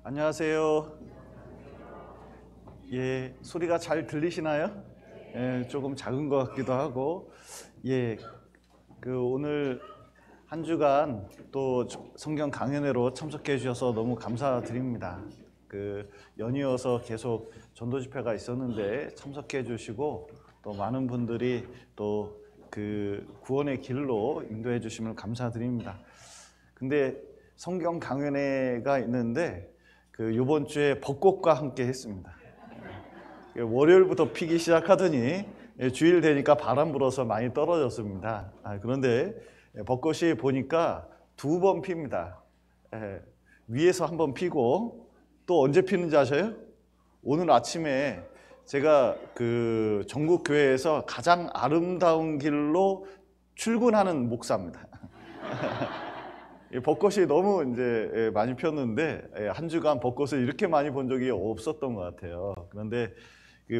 안녕하세요. 예, 소리가 잘 들리시나요? 예, 조금 작은 것 같기도 하고, 예, 오늘 한 주간 또 성경 강연회로 참석해 주셔서 너무 감사드립니다. 연이어서 계속 전도 집회가 있었는데 참석해 주시고, 또 많은 분들이 또 구원의 길로 인도해 주심을 감사드립니다. 근데 성경 강연회가 있는데 이번 주에 벚꽃과 함께 했습니다. 월요일부터 피기 시작하더니 주일 되니까 바람 불어서 많이 떨어졌습니다. 그런데 벚꽃이 보니까 2번 핍니다. 위에서 한 번 피고 또 언제 피는지 아셔요? 오늘 아침에 제가 전국 교회에서 가장 아름다운 길로 출근하는 목사입니다. 벚꽃이 너무 이제 많이 폈는데 한 주간 벚꽃을 이렇게 많이 본 적이 없었던 것 같아요. 그런데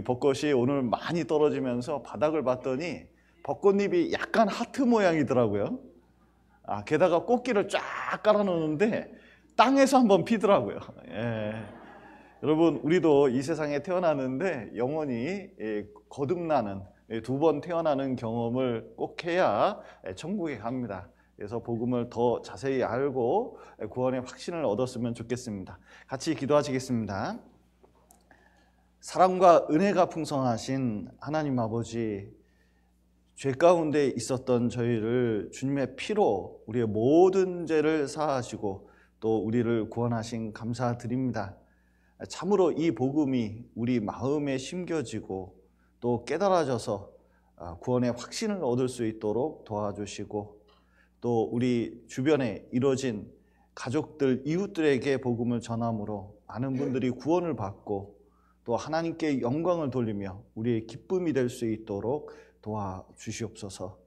벚꽃이 오늘 많이 떨어지면서 바닥을 봤더니 벚꽃잎이 약간 하트 모양이더라고요. 게다가 꽃길을 쫙 깔아놓는데 땅에서 한번 피더라고요. 여러분, 우리도 이 세상에 태어나는데 영원히 거듭나는 2번 태어나는 경험을 꼭 해야 천국에 갑니다. 그래서 복음을 더 자세히 알고 구원의 확신을 얻었으면 좋겠습니다. 같이 기도하시겠습니다. 사랑과 은혜가 풍성하신 하나님 아버지, 죄 가운데 있었던 저희를 주님의 피로 우리의 모든 죄를 사하시고 또 우리를 구원하신 감사드립니다. 참으로 이 복음이 우리 마음에 심겨지고 또 깨달아져서 구원의 확신을 얻을 수 있도록 도와주시고 또 우리 주변에 이뤄진 가족들, 이웃들에게 복음을 전함으로 많은 분들이 구원을 받고 또 하나님께 영광을 돌리며 우리의 기쁨이 될 수 있도록 도와주시옵소서.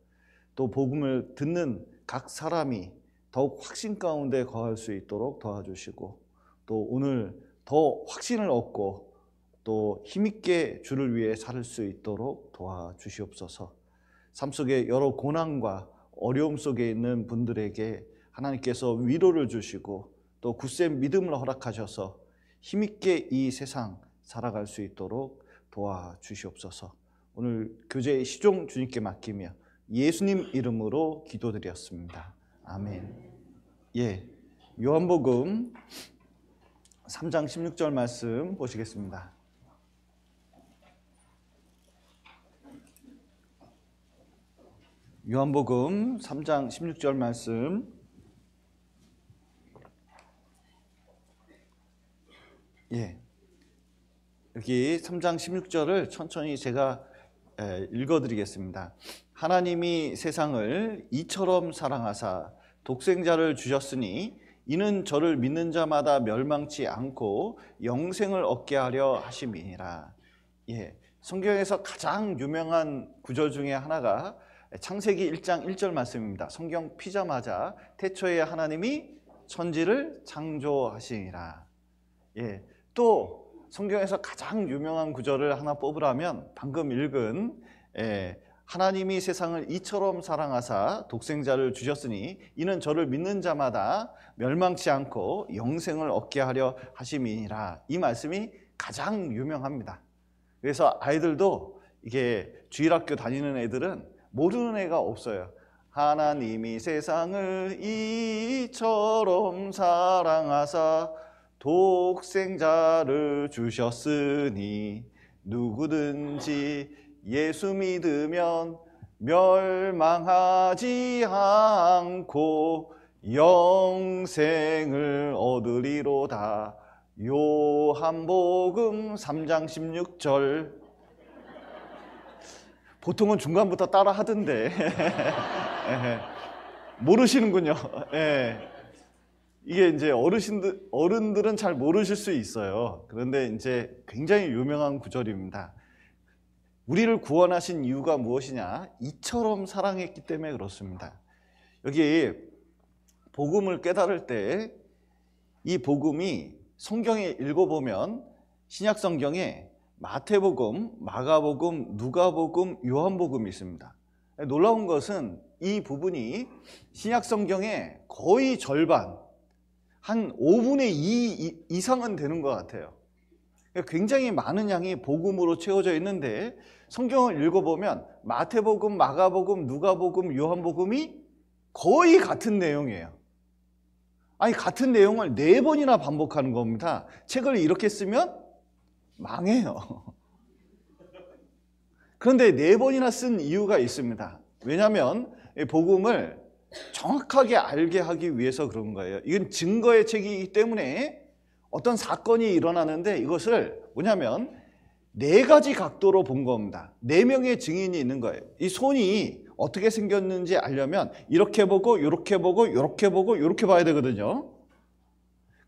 또 복음을 듣는 각 사람이 더욱 확신 가운데 거할 수 있도록 도와주시고 또 오늘 더 확신을 얻고 또 힘있게 주를 위해 살 수 있도록 도와주시옵소서. 삶 속에 여러 고난과 어려움 속에 있는 분들에게 하나님께서 위로를 주시고 또 굳센 믿음을 허락하셔서 힘있게 이 세상 살아갈 수 있도록 도와주시옵소서. 오늘 교제의 시종 주님께 맡기며 예수님 이름으로 기도드렸습니다. 아멘. 요한복음 3장 16절 말씀 보시겠습니다. 요한복음 3장 16절 말씀. 여기 3장 16절을 천천히 제가 읽어드리겠습니다. 하나님이 세상을 이처럼 사랑하사 독생자를 주셨으니 이는 저를 믿는 자마다 멸망치 않고 영생을 얻게 하려 하심이니라. 성경에서 가장 유명한 구절 중에 하나가 창세기 1장 1절 말씀입니다. 성경 피자마자 태초에 하나님이 천지를 창조하시니라. 또 성경에서 가장 유명한 구절을 하나 뽑으라면 방금 읽은 하나님이 세상을 이처럼 사랑하사 독생자를 주셨으니 이는 저를 믿는 자마다 멸망치 않고 영생을 얻게 하려 하심이니라. 이 말씀이 가장 유명합니다. 그래서 아이들도 이게 주일학교 다니는 애들은 모르는 애가 없어요. 하나님이 세상을 이처럼 사랑하사 독생자를 주셨으니 누구든지 예수 믿으면 멸망하지 않고 영생을 얻으리로다. 요한복음 3장 16절. 보통은 중간부터 따라 하던데 모르시는군요. 이게 이제 어른들은 잘 모르실 수 있어요. 그런데 이제 굉장히 유명한 구절입니다. 우리를 구원하신 이유가 무엇이냐? 이처럼 사랑했기 때문에 그렇습니다. 여기 복음을 깨달을 때 이 복음이 성경에 읽어보면 신약 성경에 마태복음, 마가복음, 누가복음, 요한복음이 있습니다. 놀라운 것은 이 부분이 신약 성경의 거의 절반, 한 5분의 2 이상은 되는 것 같아요. 굉장히 많은 양이 복음으로 채워져 있는데 성경을 읽어보면 마태복음, 마가복음, 누가복음, 요한복음이 거의 같은 내용이에요. 아니, 같은 내용을 4번이나 반복하는 겁니다. 책을 이렇게 쓰면 망해요. 그런데 4번이나 쓴 이유가 있습니다. 왜냐하면 복음을 정확하게 알게 하기 위해서 그런 거예요. 이건 증거의 책이기 때문에 어떤 사건이 일어나는데 이것을 뭐냐면 4가지 각도로 본 겁니다. 4명의 증인이 있는 거예요. 이 손이 어떻게 생겼는지 알려면 이렇게 보고 이렇게 보고 이렇게 보고 이렇게 봐야 되거든요.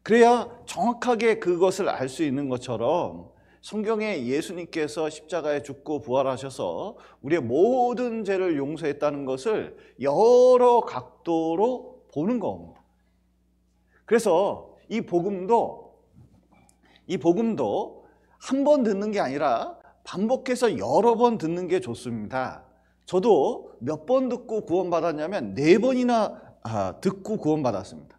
그래야 정확하게 그것을 알 수 있는 것처럼 성경에 예수님께서 십자가에 죽고 부활하셔서 우리의 모든 죄를 용서했다는 것을 여러 각도로 보는 겁니다. 그래서 이 복음도 한 번 듣는 게 아니라 반복해서 여러 번 듣는 게 좋습니다. 저도 몇 번 듣고 구원받았냐면 4번이나 듣고 구원받았습니다.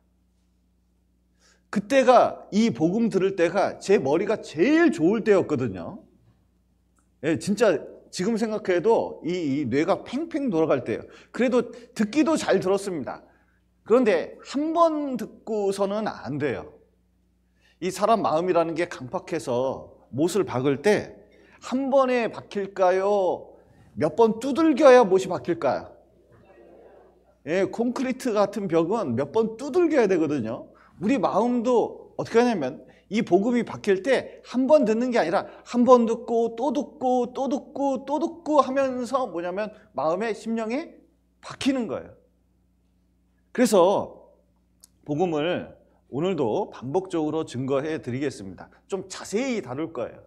그때가, 이 복음 들을 때가 제 머리가 제일 좋을 때였거든요. 예, 진짜 지금 생각해도 이 뇌가 팽팽 돌아갈 때예요. 그래도 듣기도 잘 들었습니다. 그런데 한 번 듣고서는 안 돼요. 이 사람 마음이라는 게 강팍해서 못을 박을 때 한 번에 박힐까요? 몇 번 두들겨야 못이 박힐까요? 예, 콘크리트 같은 벽은 몇 번 두들겨야 되거든요. 우리 마음도 어떻게 하냐면 이 복음이 박힐 때 한 번 듣는 게 아니라 한 번 듣고 또 듣고 또 듣고 또 듣고 하면서 뭐냐면 마음에 심령에 박히는 거예요. 그래서 복음을 오늘도 반복적으로 증거해 드리겠습니다. 좀 자세히 다룰 거예요.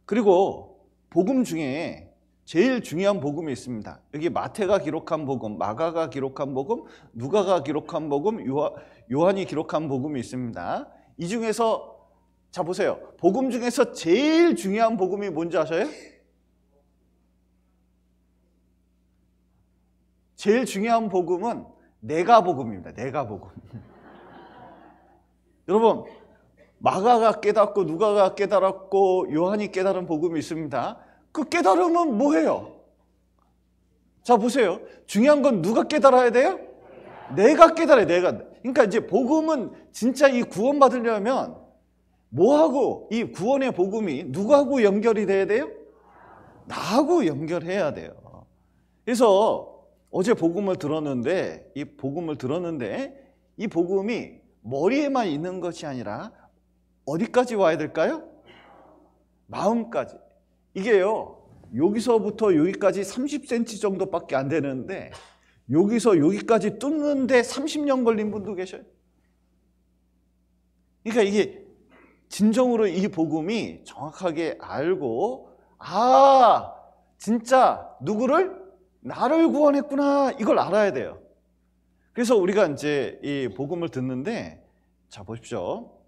그리고 복음 중에 제일 중요한 복음이 있습니다. 여기 마태가 기록한 복음, 마가가 기록한 복음, 누가가 기록한 복음, 요한이 기록한 복음이 있습니다. 이 중에서 자 보세요. 복음 중에서 제일 중요한 복음이 뭔지 아셔요? 제일 중요한 복음은 내가 복음입니다. 내가 복음. 여러분, 마가가 깨닫고 누가가 깨달았고 요한이 깨달은 복음이 있습니다. 그 깨달음은 뭐예요? 자 보세요. 중요한 건 누가 깨달아야 돼요? 내가 깨달아야 돼요. 내가. 그러니까 이제 복음은 진짜 이 구원 받으려면 뭐하고, 이 구원의 복음이 누구하고 연결이 돼야 돼요? 나하고 연결해야 돼요. 그래서 어제 복음을 들었는데 이 복음이 머리에만 있는 것이 아니라 어디까지 와야 될까요? 마음까지. 이게요, 여기서부터 여기까지 30cm 정도밖에 안 되는데 여기서 여기까지 뚫는데 30년 걸린 분도 계셔요. 그러니까 이게 진정으로 이 복음이 정확하게 알고, 아, 진짜 누구를? 나를 구원했구나, 이걸 알아야 돼요. 그래서 우리가 이제 이 복음을 듣는데, 자 보십시오.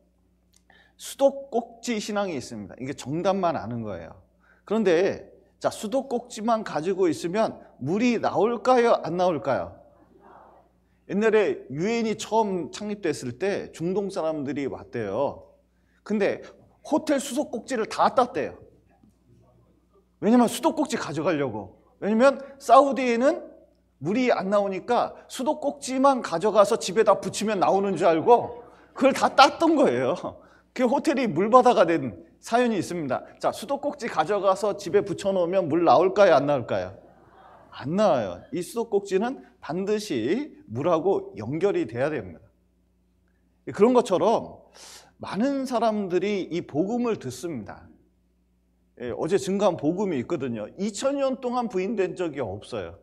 수도꼭지 신앙이 있습니다. 이게 정답만 아는 거예요. 그런데 자, 수도꼭지만 가지고 있으면 물이 나올까요? 안 나올까요? 옛날에 유엔이 처음 창립됐을 때 중동 사람들이 왔대요. 근데 호텔 수도꼭지를 다 땄대요. 왜냐면 수도꼭지 가져가려고. 왜냐면 사우디에는 물이 안 나오니까 수도꼭지만 가져가서 집에다 붙이면 나오는 줄 알고 그걸 다 땄던 거예요. 그 호텔이 물바다가 된 사연이 있습니다. 자, 수도꼭지 가져가서 집에 붙여놓으면 물 나올까요? 안 나올까요? 안 나와요. 이 수도꼭지는 반드시 물하고 연결이 돼야 됩니다. 그런 것처럼 많은 사람들이 이 복음을 듣습니다. 어제 증거한 복음이 있거든요. 2000년 동안 부인된 적이 없어요.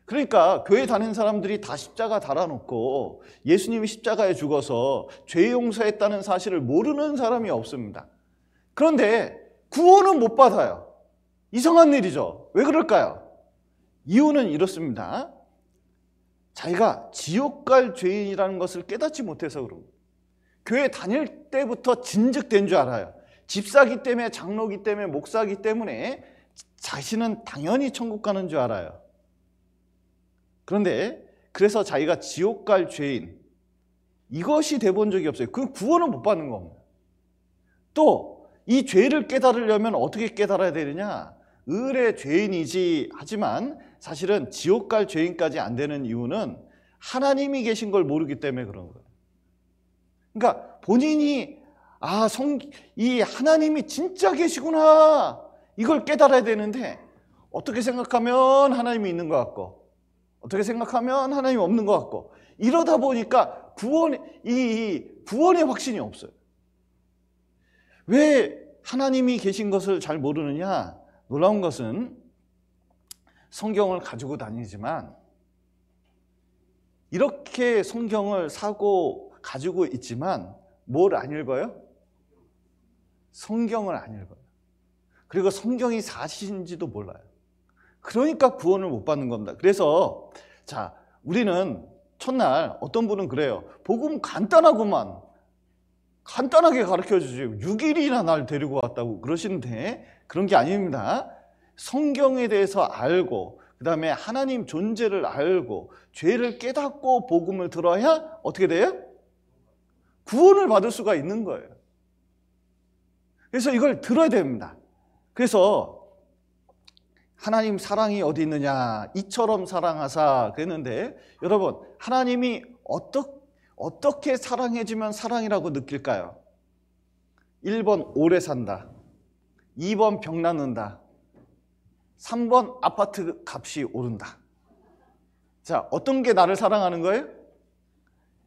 그러니까 교회 다니는 사람들이 다 십자가 달아놓고 예수님이 십자가에 죽어서 죄 용서했다는 사실을 모르는 사람이 없습니다. 그런데 구원은 못 받아요. 이상한 일이죠. 왜 그럴까요? 이유는 이렇습니다. 자기가 지옥 갈 죄인이라는 것을 깨닫지 못해서 그런 거예요. 교회 다닐 때부터 진즉된 줄 알아요. 집사기 때문에, 장로기 때문에, 목사기 때문에 자신은 당연히 천국 가는 줄 알아요. 그런데 그래서 자기가 지옥 갈 죄인, 이것이 돼본 적이 없어요. 그 구원을 못 받는 겁니다. 또 이 죄를 깨달으려면 어떻게 깨달아야 되느냐? 을의 죄인이지 하지만 사실은 지옥 갈 죄인까지 안 되는 이유는 하나님이 계신 걸 모르기 때문에 그런 거예요. 그러니까 본인이 이 하나님이 진짜 계시구나 이걸 깨달아야 되는데 어떻게 생각하면 하나님이 있는 것 같고 어떻게 생각하면 하나님이 없는 것 같고 이러다 보니까 이 구원의 확신이 없어요. 왜 하나님이 계신 것을 잘 모르느냐? 놀라운 것은 성경을 가지고 다니지만 이렇게 성경을 가지고 있지만 뭘 안 읽어요? 성경을 안 읽어요. 그리고 성경이 사실인지도 몰라요. 그러니까 구원을 못 받는 겁니다. 그래서 자, 우리는 첫날 어떤 분은 그래요. 복음 간단하게 가르쳐주지 6일이나 날 데리고 왔다고 그러시는데 그런 게 아닙니다. 성경에 대해서 알고 그 다음에 하나님 존재를 알고 죄를 깨닫고 복음을 들어야 어떻게 돼요? 구원을 받을 수가 있는 거예요. 그래서 이걸 들어야 됩니다. 그래서 하나님 사랑이 어디 있느냐 이처럼 사랑하사 그랬는데 여러분 하나님이 어떻게 사랑해주면 사랑이라고 느낄까요? 1번 오래 산다, 2번 병 낫는다, 3번 아파트 값이 오른다. 자, 어떤 게 나를 사랑하는 거예요?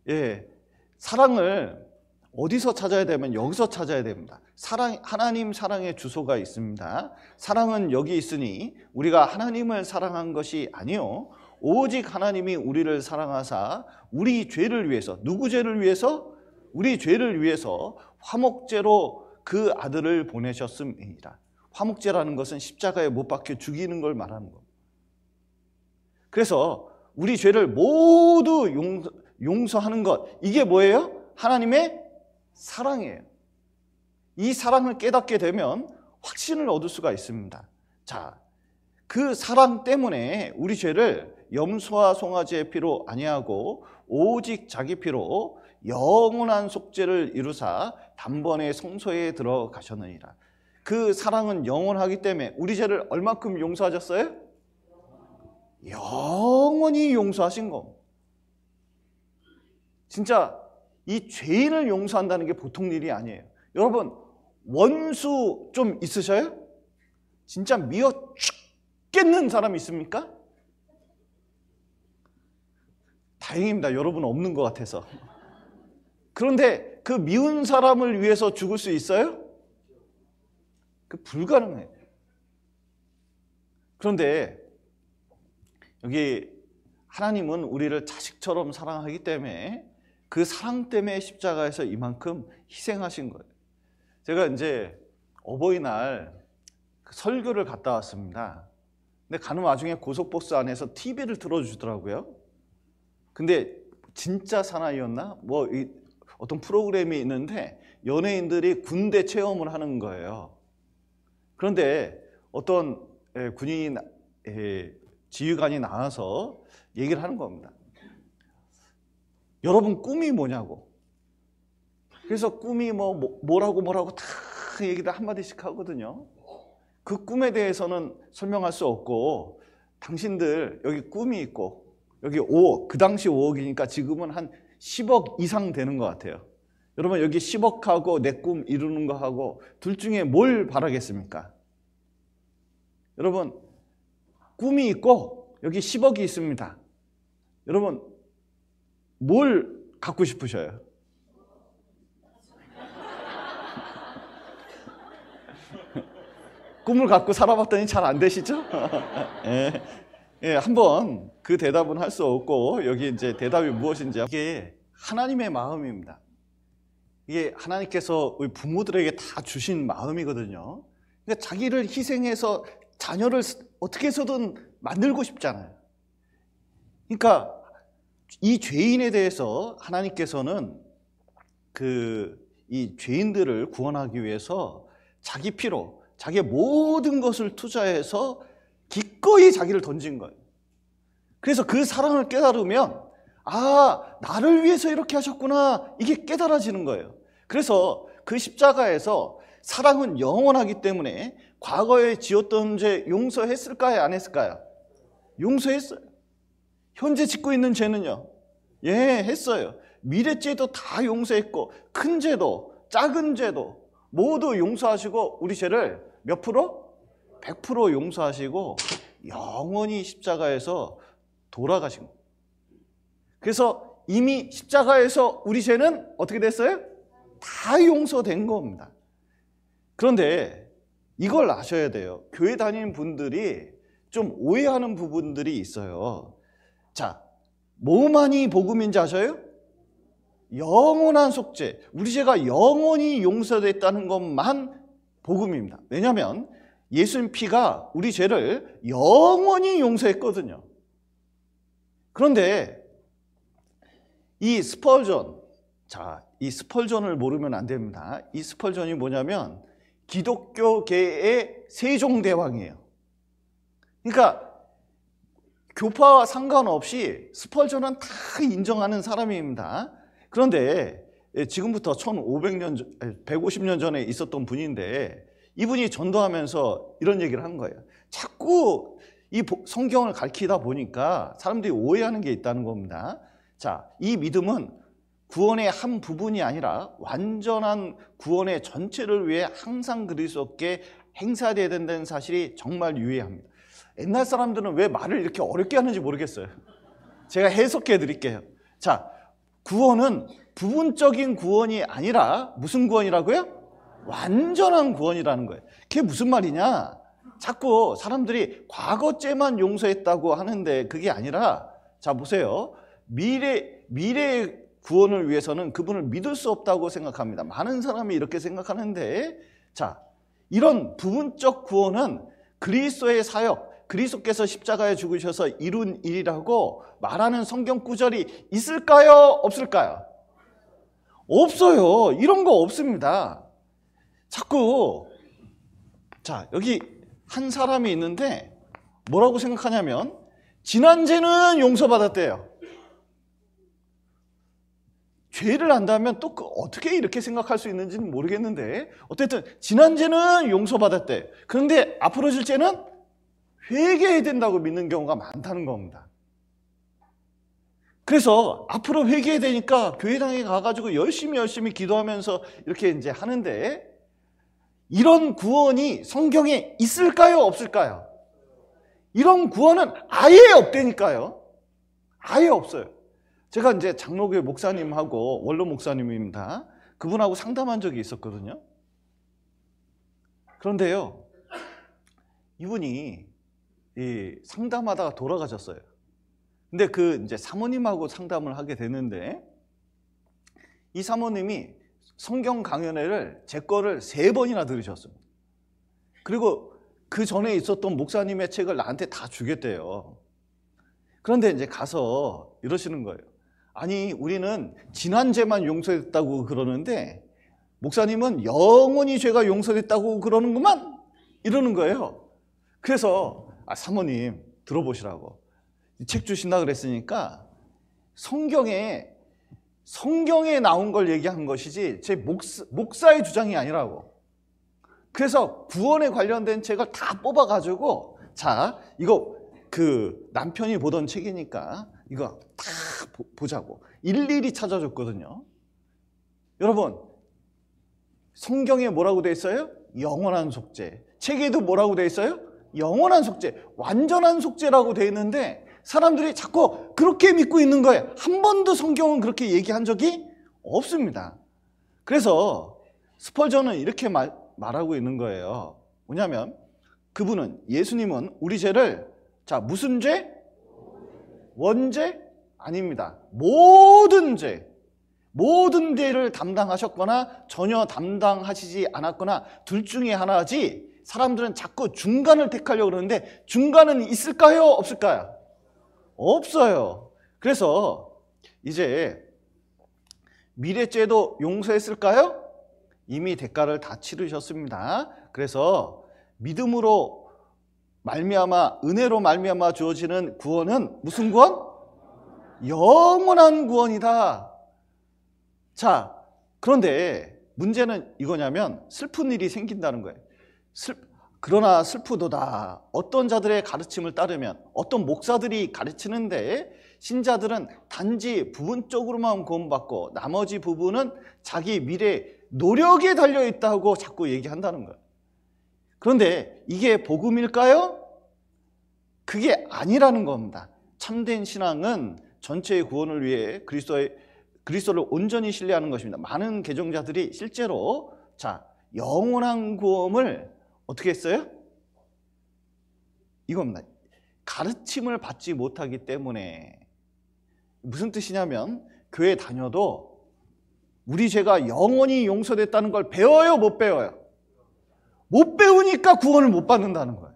예, 사랑을 어디서 찾아야 되면 여기서 찾아야 됩니다. 하나님 사랑의 주소가 있습니다. 사랑은 여기 있으니 우리가 하나님을 사랑한 것이 아니요 오직 하나님이 우리를 사랑하사 우리 죄를 위해서 누구 죄를 위해서? 우리 죄를 위해서 화목제로 그 아들을 보내셨음이니라. 화목제라는 것은 십자가에 못 박혀 죽이는 걸 말하는 겁니다. 그래서 우리 죄를 모두 용서하는 것 이게 뭐예요? 하나님의 사랑이에요. 이 사랑을 깨닫게 되면 확신을 얻을 수가 있습니다. 자, 그 사랑 때문에 우리 죄를 염소와 송아지의 피로 아니하고 오직 자기 피로 영원한 속죄를 이루사 단번에 성소에 들어가셨느니라. 그 사랑은 영원하기 때문에 우리 죄를 얼마큼 용서하셨어요? 영원히 용서하신 겁니다. 진짜 이 죄인을 용서한다는 게 보통 일이 아니에요. 여러분 원수 좀 있으셔요? 진짜 미워 죽겠는 사람 있습니까? 다행입니다. 여러분 없는 것 같아서. 그런데 그 미운 사람을 위해서 죽을 수 있어요? 그 불가능해요. 그런데 여기 하나님은 우리를 자식처럼 사랑하기 때문에 그 사랑 때문에 십자가에서 이만큼 희생하신 거예요. 제가 이제 어버이날 설교를 갔다 왔습니다. 근데 가는 와중에 고속버스 안에서 TV를 틀어주더라고요. 근데 진짜 사나이였나? 어떤 프로그램이 있는데 연예인들이 군대 체험을 하는 거예요. 그런데 어떤 군인이 지휘관이 나와서 얘기를 하는 겁니다. 여러분 꿈이 뭐냐고. 그래서 꿈이 뭐라고 다 얘기를 한마디씩 하거든요. 그 꿈에 대해서는 설명할 수 없고 당신들 여기 꿈이 있고 여기 5억, 그 당시 5억이니까 지금은 한 10억 이상 되는 것 같아요. 여러분 여기 10억하고 내 꿈 이루는 거하고 둘 중에 뭘 바라겠습니까? 여러분 꿈이 있고 여기 10억이 있습니다. 여러분 뭘 갖고 싶으셔요? 꿈을 갖고 살아봤더니 잘 안 되시죠? 한번 그 대답은 할 수 없고 여기 이제 대답이 무엇인지 이게 하나님의 마음입니다. 이게 하나님께서 우리 부모들에게 다 주신 마음이거든요. 그러니까 자기를 희생해서 자녀를 어떻게 해서든 만들고 싶잖아요. 그러니까 이 죄인에 대해서 하나님께서는 이 죄인들을 구원하기 위해서 자기 피로 자기의 모든 것을 투자해서 기꺼이 자기를 던진 거예요. 그래서 그 사랑을 깨달으면 아, 나를 위해서 이렇게 하셨구나. 이게 깨달아지는 거예요. 그래서 그 십자가에서 사랑은 영원하기 때문에 과거에 지었던 죄 용서했을까요? 안 했을까요? 용서했어요. 현재 짓고 있는 죄는요? 예, 했어요. 미래 죄도 다 용서했고, 큰 죄도 작은 죄도 모두 용서하시고 우리 죄를 몇 프로? 100% 용서하시고 영원히 십자가에서 돌아가신 거예요. 그래서 이미 십자가에서 우리 죄는 어떻게 됐어요? 다 용서된 겁니다. 그런데 이걸 아셔야 돼요. 교회 다니는 분들이 좀 오해하는 부분들이 있어요. 자, 뭐만이 복음인지 아셔요? 영원한 속죄, 우리 죄가 영원히 용서됐다는 것만 복음입니다. 왜냐하면 예수님 피가 우리 죄를 영원히 용서했거든요. 그런데 이 스펄전, 자, 이 스펄전을 모르면 안 됩니다. 이 스펄전이 뭐냐면 기독교계의 세종대왕이에요. 그러니까 교파와 상관없이 스펄전은 다 인정하는 사람입니다. 그런데 지금부터 1500년, 150년 전에 있었던 분인데 이분이 전도하면서 이런 얘기를 한 거예요. 자꾸 이 성경을 가르치다 보니까 사람들이 오해하는 게 있다는 겁니다. 자, 이 믿음은 구원의 한 부분이 아니라 완전한 구원의 전체를 위해 항상 그리스도께 행사되어야 된다는 사실이 정말 유의합니다. 옛날 사람들은 왜 말을 이렇게 어렵게 하는지 모르겠어요. 제가 해석해 드릴게요. 자, 구원은 부분적인 구원이 아니라 무슨 구원이라고요? 완전한 구원이라는 거예요. 그게 무슨 말이냐? 자꾸 사람들이 과거죄만 용서했다고 하는데 그게 아니라, 자 보세요. 미래의 구원을 위해서는 그분을 믿을 수 없다고 생각합니다. 많은 사람이 이렇게 생각하는데, 자, 이런 부분적 구원은 그리스도의 사역, 그리스도께서 십자가에 죽으셔서 이룬 일이라고 말하는 성경 구절이 있을까요? 없을까요? 없어요. 이런 거 없습니다. 자꾸, 자, 여기 한 사람이 있는데 뭐라고 생각하냐면 지난 죄는 용서받았대요. 죄를 안다면 또 어떻게 이렇게 생각할 수 있는지는 모르겠는데 어쨌든 지난 죄는 용서받았대. 그런데 앞으로 질 죄는 회개해야 된다고 믿는 경우가 많다는 겁니다. 그래서 앞으로 회개해야 되니까 교회당에 가가지고 열심히 기도하면서 이렇게 이제 하는데, 이런 구원이 성경에 있을까요? 없을까요? 이런 구원은 아예 없다니까요. 아예 없어요. 제가 이제 장로교회 목사님하고, 원로 목사님입니다. 그분하고 상담한 적이 있었거든요. 그런데요, 이분이 상담하다가 돌아가셨어요. 근데 이제 사모님하고 상담을 하게 되는데, 이 사모님이 성경 강연회를 제 거를 3번이나 들으셨습니다. 그리고 그 전에 있었던 목사님의 책을 나한테 다 주겠대요. 그런데 이제 가서 이러시는 거예요. 아니, 우리는 지난 죄만 용서됐다고 그러는데 목사님은 영원히 죄가 용서됐다고 그러는구만, 이러는 거예요. 그래서 사모님 들어보시라고 책 주신다 그랬으니까 성경에 나온 걸 얘기한 것이지 제 목사의 주장이 아니라고. 그래서 구원에 관련된 책을 다 뽑아가지고, 자, 이거 그 남편이 보던 책이니까 이거 다 보자고 일일이 찾아줬거든요. 여러분, 성경에 뭐라고 돼 있어요? 영원한 속죄. 책에도 뭐라고 돼 있어요? 영원한 속죄, 완전한 속죄라고 돼 있는데 사람들이 자꾸 그렇게 믿고 있는 거예요. 한 번도 성경은 그렇게 얘기한 적이 없습니다. 그래서 스펄전은 이렇게 말하고 있는 거예요. 뭐냐면 그분은, 예수님은 우리 죄를, 자, 무슨 죄? 원죄? 아닙니다. 모든 죄를 담당하셨거나 전혀 담당하시지 않았거나 둘 중에 하나지, 사람들은 자꾸 중간을 택하려고 그러는데 중간은 있을까요? 없을까요? 없어요. 그래서 이제 미래죄도 용서했을까요? 이미 대가를 다 치르셨습니다. 그래서 믿음으로 말미암아, 은혜로 말미암아 주어지는 구원은 무슨 구원? 영원한 구원이다. 자, 그런데 문제는 이거냐면 슬픈 일이 생긴다는 거예요. 그러나 슬프도다. 어떤 자들의 가르침을 따르면, 어떤 목사들이 가르치는데 신자들은 단지 부분적으로만 구원받고 나머지 부분은 자기 미래 노력에 달려있다고 자꾸 얘기한다는 거예요. 그런데 이게 복음일까요? 그게 아니라는 겁니다. 참된 신앙은 전체의 구원을 위해 그리스도를 온전히 신뢰하는 것입니다. 많은 개종자들이 실제로 영원한 구원을 어떻게 했어요? 이겁니다. 가르침을 받지 못하기 때문에. 무슨 뜻이냐면 교회 다녀도 우리 죄가 영원히 용서됐다는 걸 배워요? 못 배워요? 못 배우니까 구원을 못 받는다는 거예요.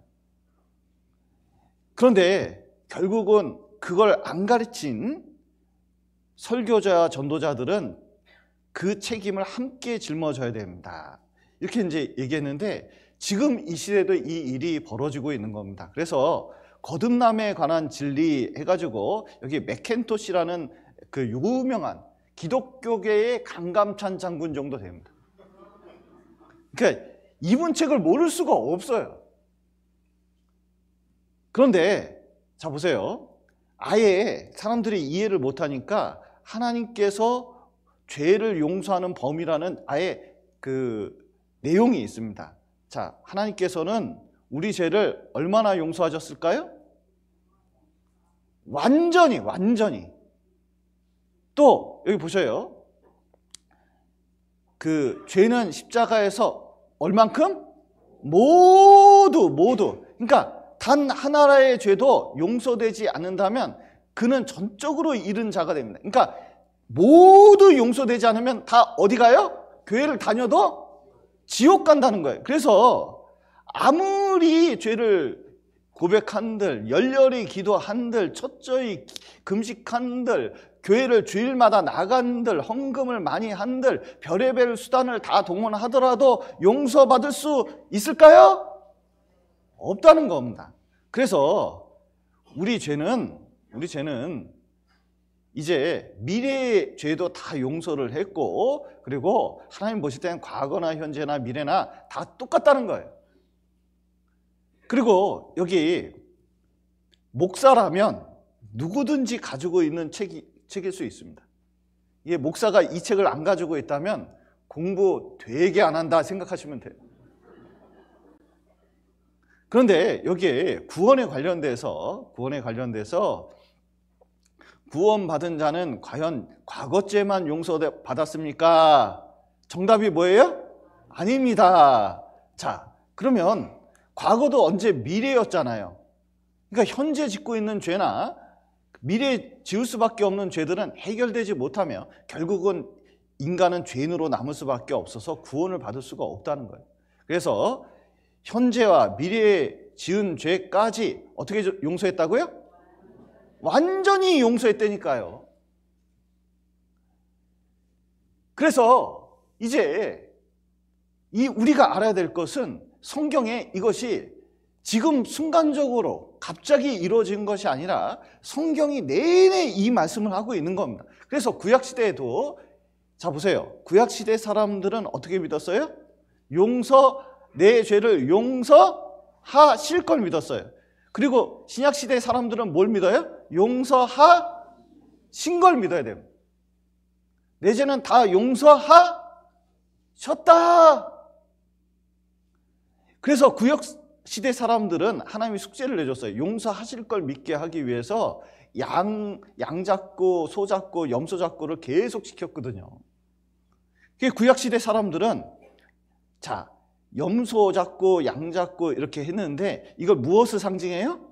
그런데 결국은 그걸 안 가르친 설교자와 전도자들은 그 책임을 함께 짊어져야 됩니다. 이렇게 이제 얘기했는데 지금 이 시대도 이 일이 벌어지고 있는 겁니다. 그래서 거듭남에 관한 진리 해가지고 여기 맥켄토시라는 그 유명한 기독교계의 강감찬 장군 정도 됩니다. 그러니까 이분 책을 모를 수가 없어요. 그런데 자 보세요. 아예 사람들이 이해를 못하니까 하나님께서 죄를 용서하는 범위라는 아예 그 내용이 있습니다. 자, 하나님께서는 우리 죄를 얼마나 용서하셨을까요? 완전히. 또 여기 보셔요. 그 죄는 십자가에서 얼만큼? 모두. 그러니까 단 하나의 죄도 용서되지 않는다면 그는 전적으로 잃은 자가 됩니다. 그러니까 모두 용서되지 않으면 다 어디 가요? 교회를 다녀도 지옥 간다는 거예요. 그래서 아무리 죄를 고백한들, 열렬히 기도한들, 철저히 금식한들, 교회를 주일마다 나간들, 헌금을 많이 한들, 별의별 수단을 다 동원하더라도 용서받을 수 있을까요? 없다는 겁니다. 그래서 우리 죄는 이제 미래의 죄도 다 용서를 했고, 그리고 하나님 보실 때는 과거나 현재나 미래나 다 똑같다는 거예요. 그리고 여기 목사라면 누구든지 가지고 있는 책일 수 있습니다. 이게 목사가 이 책을 안 가지고 있다면 공부 되게 안 한다 생각하시면 돼요. 그런데 여기에 구원에 관련돼서 구원받은 자는 과연 과거죄만 용서받았습니까? 정답이 뭐예요? 아닙니다. 자, 그러면 과거도 언제 미래였잖아요. 그러니까 현재 짓고 있는 죄나 미래에 지을 수밖에 없는 죄들은 해결되지 못하며 결국은 인간은 죄인으로 남을 수밖에 없어서 구원을 받을 수가 없다는 거예요. 그래서 현재와 미래에 지은 죄까지 어떻게 용서했다고요? 완전히 용서했다니까요. 그래서 이제 우리가 알아야 될 것은 성경에 이것이 지금 순간적으로 갑자기 이루어진 것이 아니라 성경이 내내 이 말씀을 하고 있는 겁니다. 그래서 구약시대에도 자 보세요. 구약시대 사람들은 어떻게 믿었어요? 내 죄를 용서하실 걸 믿었어요. 그리고 신약시대 사람들은 뭘 믿어요? 용서하신 걸 믿어야 돼요. 내 죄는 다 용서하셨다. 그래서 구약시대 사람들은 하나님이 숙제를 내줬어요. 용서하실 걸 믿게 하기 위해서 양 잡고 소 잡고 염소 잡고를 계속 지켰거든요. 구약시대 사람들은 자 염소 잡고 양 잡고 이렇게 했는데 이걸 무엇을 상징해요?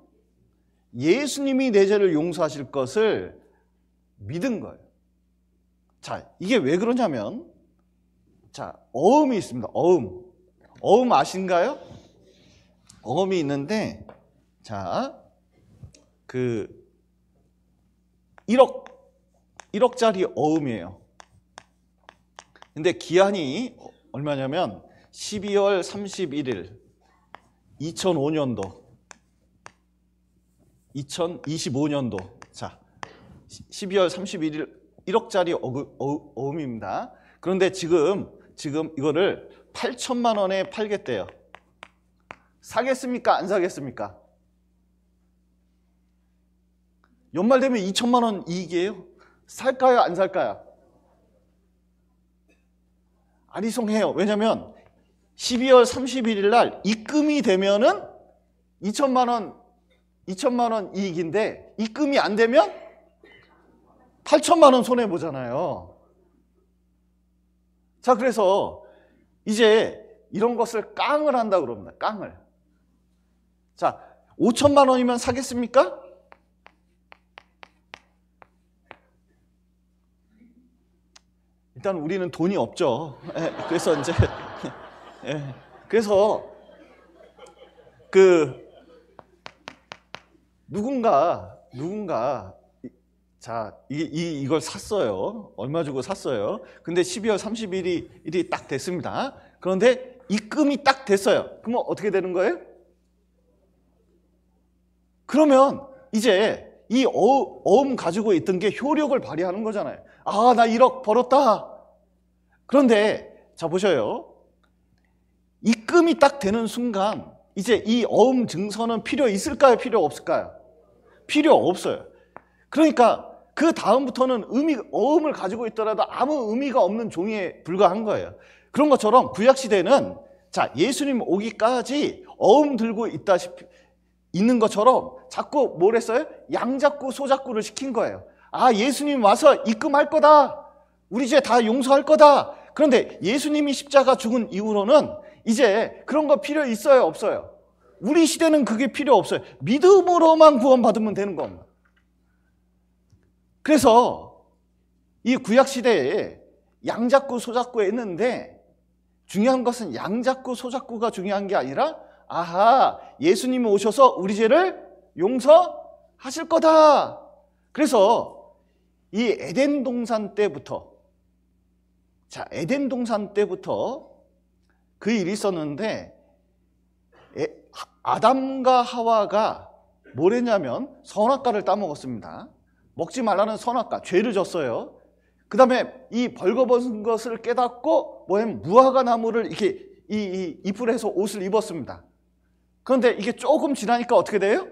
예수님이 내 죄를 용서하실 것을 믿은 거예요. 자, 이게 왜 그러냐면 자, 어음이 있습니다. 어음 아신가요? 어음이 있는데 자, 그 1억짜리 어음이에요. 근데 기한이 얼마냐면 12월 31일 2025년도 자 12월 31일 1억짜리 어음입니다. 그런데 지금 이거를 8천만 원에 팔겠대요. 사겠습니까? 안 사겠습니까? 연말 되면 2천만 원 이익이에요. 살까요? 안 살까요? 아리송해요. 왜냐면 12월 31일 날 입금이 되면은 2천만 원 이익인데 입금이 안 되면 8천만 원 손해 보잖아요. 자, 그래서 이제 이런 것을 깡을 한다 그럽니다. 깡을. 자, 5천만 원이면 사겠습니까? 일단 우리는 돈이 없죠. 그래서 이제 그래서 누군가 자, 이걸 샀어요. 얼마 주고 샀어요. 근데 12월 31일이 딱 됐습니다. 그런데 입금이 딱 됐어요. 그러면 어떻게 되는 거예요? 그러면 이제 이 어음 가지고 있던 게 효력을 발휘하는 거잖아요. 아, 나 1억 벌었다. 그런데 자, 보셔요. 입금이 딱 되는 순간 이제 이 어음 증서는 필요 있을까요? 필요 없을까요? 필요 없어요. 그러니까 그 다음부터는 어음을 가지고 있더라도 아무 의미가 없는 종이에 불과한 거예요. 그런 것처럼 구약시대는 자, 예수님 오기까지 어음 들고 있는 것처럼 자꾸 뭘 했어요? 양잡구 소잡구를 시킨 거예요. 아, 예수님 와서 입금할 거다. 우리 죄 다 용서할 거다. 그런데 예수님이 십자가 죽은 이후로는 이제 그런 거 필요 있어요? 없어요? 우리 시대는 그게 필요 없어요. 믿음으로만 구원받으면 되는 겁니다. 그래서 이 구약시대에 양잡구 소잡구 했는데 중요한 것은 양잡구 소잡구가 중요한 게 아니라 아하, 예수님이 오셔서 우리 죄를 용서하실 거다. 그래서 이 에덴 동산 때부터 그 일이 있었는데 아담과 하와가 뭘 했냐면 선악과를 따먹었습니다. 먹지 말라는 선악과, 죄를 졌어요. 그 다음에 이 벌거벗은 것을 깨닫고 뭐냐면 무화과 나무를 이렇게 이 잎을 해서 옷을 입었습니다. 그런데 이게 조금 지나니까 어떻게 돼요?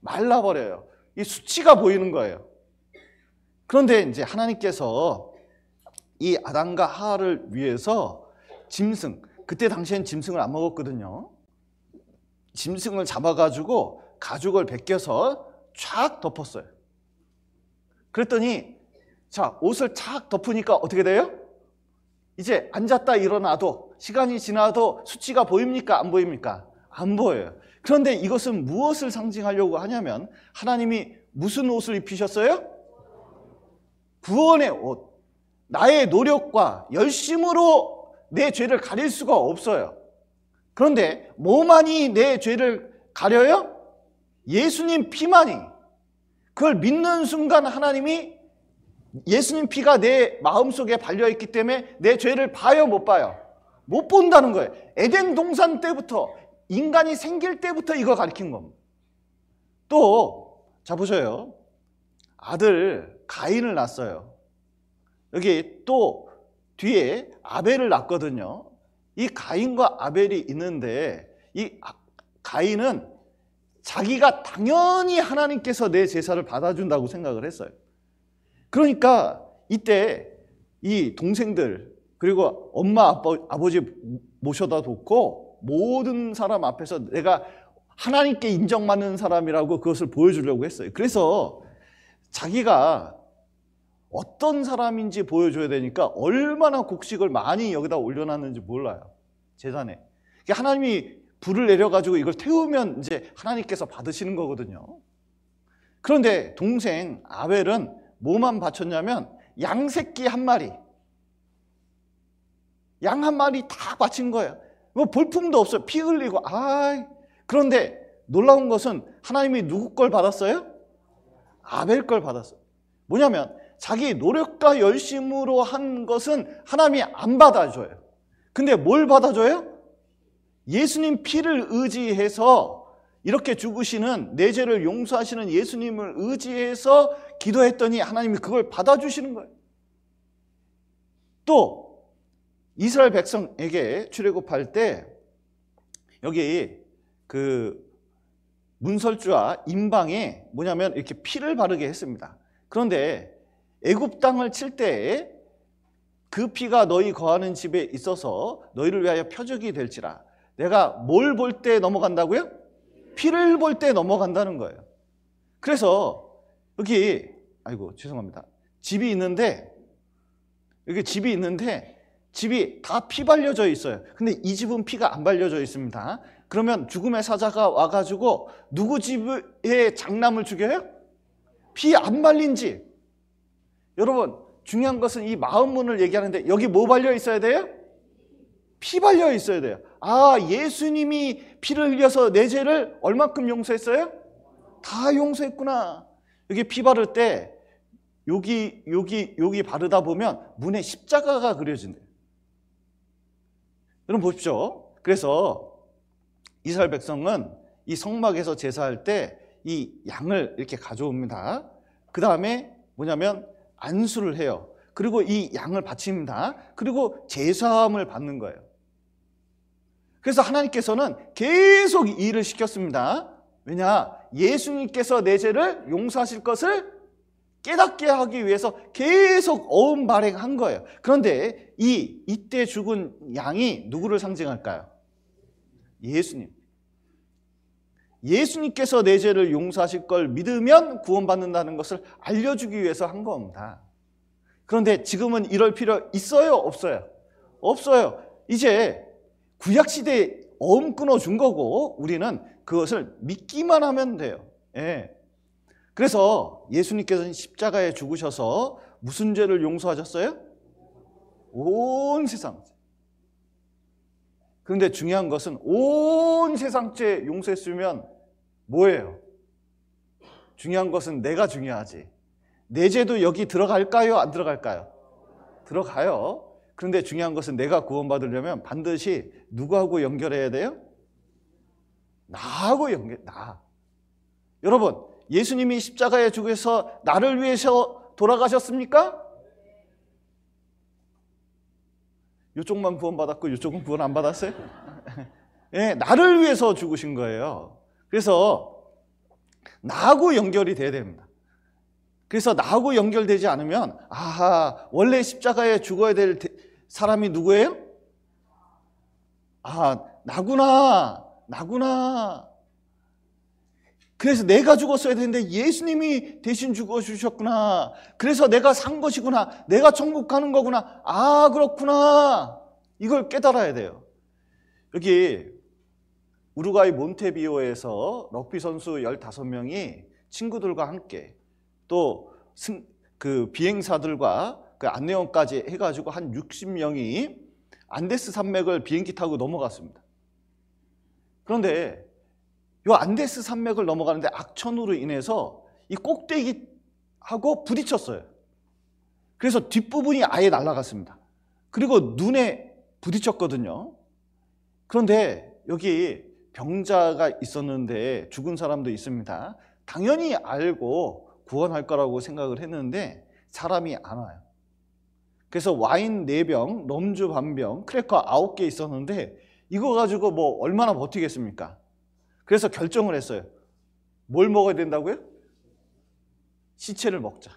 말라버려요. 이 수치가 보이는 거예요. 그런데 이제 하나님께서 이 아담과 하와를 위해서 짐승, 그때 당시엔 짐승을 안 먹었거든요. 짐승을 잡아가지고 가죽을 벗겨서 쫙 덮었어요. 그랬더니 자, 옷을 쫙 덮으니까 어떻게 돼요? 이제 앉았다 일어나도 시간이 지나도 수치가 보입니까? 안 보입니까? 안 보여요. 그런데 이것은 무엇을 상징하려고 하냐면 하나님이 무슨 옷을 입히셨어요? 구원의 옷. 나의 노력과 열심으로 내 죄를 가릴 수가 없어요. 그런데 뭐만이 내 죄를 가려요? 예수님 피만이. 그걸 믿는 순간 하나님이 예수님 피가 내 마음속에 발려있기 때문에 내 죄를 봐요, 못 봐요? 못 본다는 거예요. 에덴 동산 때부터, 인간이 생길 때부터 이거 가르친 겁니다. 또 자, 보셔요. 아들 가인을 낳았어요. 여기 또 뒤에 아벨을 낳거든요. 이 가인과 아벨이 있는데 이 가인은 자기가 당연히 하나님께서 내 제사를 받아준다고 생각을 했어요. 그러니까 이때 이 동생들 그리고 엄마 아버지 모셔다 놓고 모든 사람 앞에서 내가 하나님께 인정받는 사람이라고 그것을 보여주려고 했어요. 그래서 자기가 어떤 사람인지 보여줘야 되니까 얼마나 곡식을 많이 여기다 올려놨는지 몰라요. 제단에. 하나님이 불을 내려가지고 이걸 태우면 이제 하나님께서 받으시는 거거든요. 그런데 동생 아벨은 뭐만 바쳤냐면 양 새끼 한 마리, 양 한 마리 다 바친 거예요. 뭐 볼품도 없어요. 피 흘리고. 그런데 놀라운 것은 하나님이 누구 걸 받았어요? 아벨 걸 받았어요. 뭐냐면 자기 노력과 열심으로 한 것은 하나님이 안 받아줘요. 근데 뭘 받아줘요? 예수님 피를 의지해서 이렇게 죽으시는 내 죄를 용서하시는 예수님을 의지해서 기도했더니 하나님이 그걸 받아주시는 거예요. 또 이스라엘 백성에게 출애굽할 때 여기 그 문설주와 임방에 뭐냐면 이렇게 피를 바르게 했습니다. 그런데 애굽 땅을 칠 때에 그 피가 너희 거하는 집에 있어서 너희를 위하여 표적이 될지라. 내가 뭘 볼 때 넘어간다고요? 피를 볼 때 넘어간다는 거예요. 그래서 여기 죄송합니다. 집이 있는데 여기 집이 다 피 발려져 있어요. 근데 이 집은 피가 안 발려져 있습니다. 그러면 죽음의 사자가 와가지고 누구 집에 장남을 죽여요? 피 안 발린 집. 여러분, 중요한 것은 이 마음문을 얘기하는데 여기 뭐 발려 있어야 돼요? 피 발려 있어야 돼요. 예수님이 피를 흘려서 내 죄를 얼마큼 용서했어요? 다 용서했구나. 여기 피 바를 때 여기 바르다 보면 문에 십자가가 그려진대요. 여러분 보십시오. 그래서 이스라엘 백성은 이 성막에서 제사할 때 이 양을 이렇게 가져옵니다. 그 다음에 뭐냐면 안수를 해요. 그리고 이 양을 바칩니다. 그리고 제사함을 받는 거예요. 그래서 하나님께서는 계속 이 일을 시켰습니다. 왜냐? 예수님께서 내 죄를 용서하실 것을 깨닫게 하기 위해서 계속 어음 발행한 거예요. 그런데 이때 죽은 양이 누구를 상징할까요? 예수님. 예수님께서 내 죄를 용서하실 걸 믿으면 구원받는다는 것을 알려주기 위해서 한 겁니다. 그런데 지금은 이럴 필요 있어요? 없어요? 없어요. 이제 구약시대에 어음 끊어준 거고 우리는 그것을 믿기만 하면 돼요. 예. 그래서 예수님께서는 십자가에 죽으셔서 무슨 죄를 용서하셨어요? 온 세상. 그런데 중요한 것은 온 세상 죄 용서했으면 뭐예요? 중요한 것은 내가 중요하지. 내 죄도 여기 들어갈까요? 안 들어갈까요? 들어가요. 그런데 중요한 것은 내가 구원받으려면 반드시 누구하고 연결해야 돼요? 나하고 나. 여러분, 예수님이 십자가에 죽어서 나를 위해서 돌아가셨습니까? 이쪽만 구원받았고 이쪽은 구원 안 받았어요? 예, 나를 위해서 죽으신 거예요. 그래서 나하고 연결이 돼야 됩니다. 그래서 나하고 연결되지 않으면 원래 십자가에 죽어야 될 사람이 누구예요? 나구나. 그래서 내가 죽었어야 되는데 예수님이 대신 죽어주셨구나. 그래서 내가 산 것이구나. 내가 천국 가는 거구나. 그렇구나. 이걸 깨달아야 돼요. 여기 우루과이 몬테비오에서 럭비 선수 15명이 친구들과 함께 또 그 비행사들과 그 안내원까지 해가지고 한 60명이 안데스 산맥을 비행기 타고 넘어갔습니다. 그런데 이 안데스 산맥을 넘어가는데 악천후로 인해서 이 꼭대기하고 부딪혔어요. 그래서 뒷부분이 아예 날아갔습니다. 그리고 눈에 부딪혔거든요. 그런데 여기 병자가 있었는데 죽은 사람도 있습니다. 당연히 알고 구원할 거라고 생각을 했는데 사람이 안 와요. 그래서 와인 4병, 럼주 반병, 크래커 9개 있었는데 이거 가지고 뭐 얼마나 버티겠습니까? 그래서 결정을 했어요. 뭘 먹어야 된다고요? 시체를 먹자.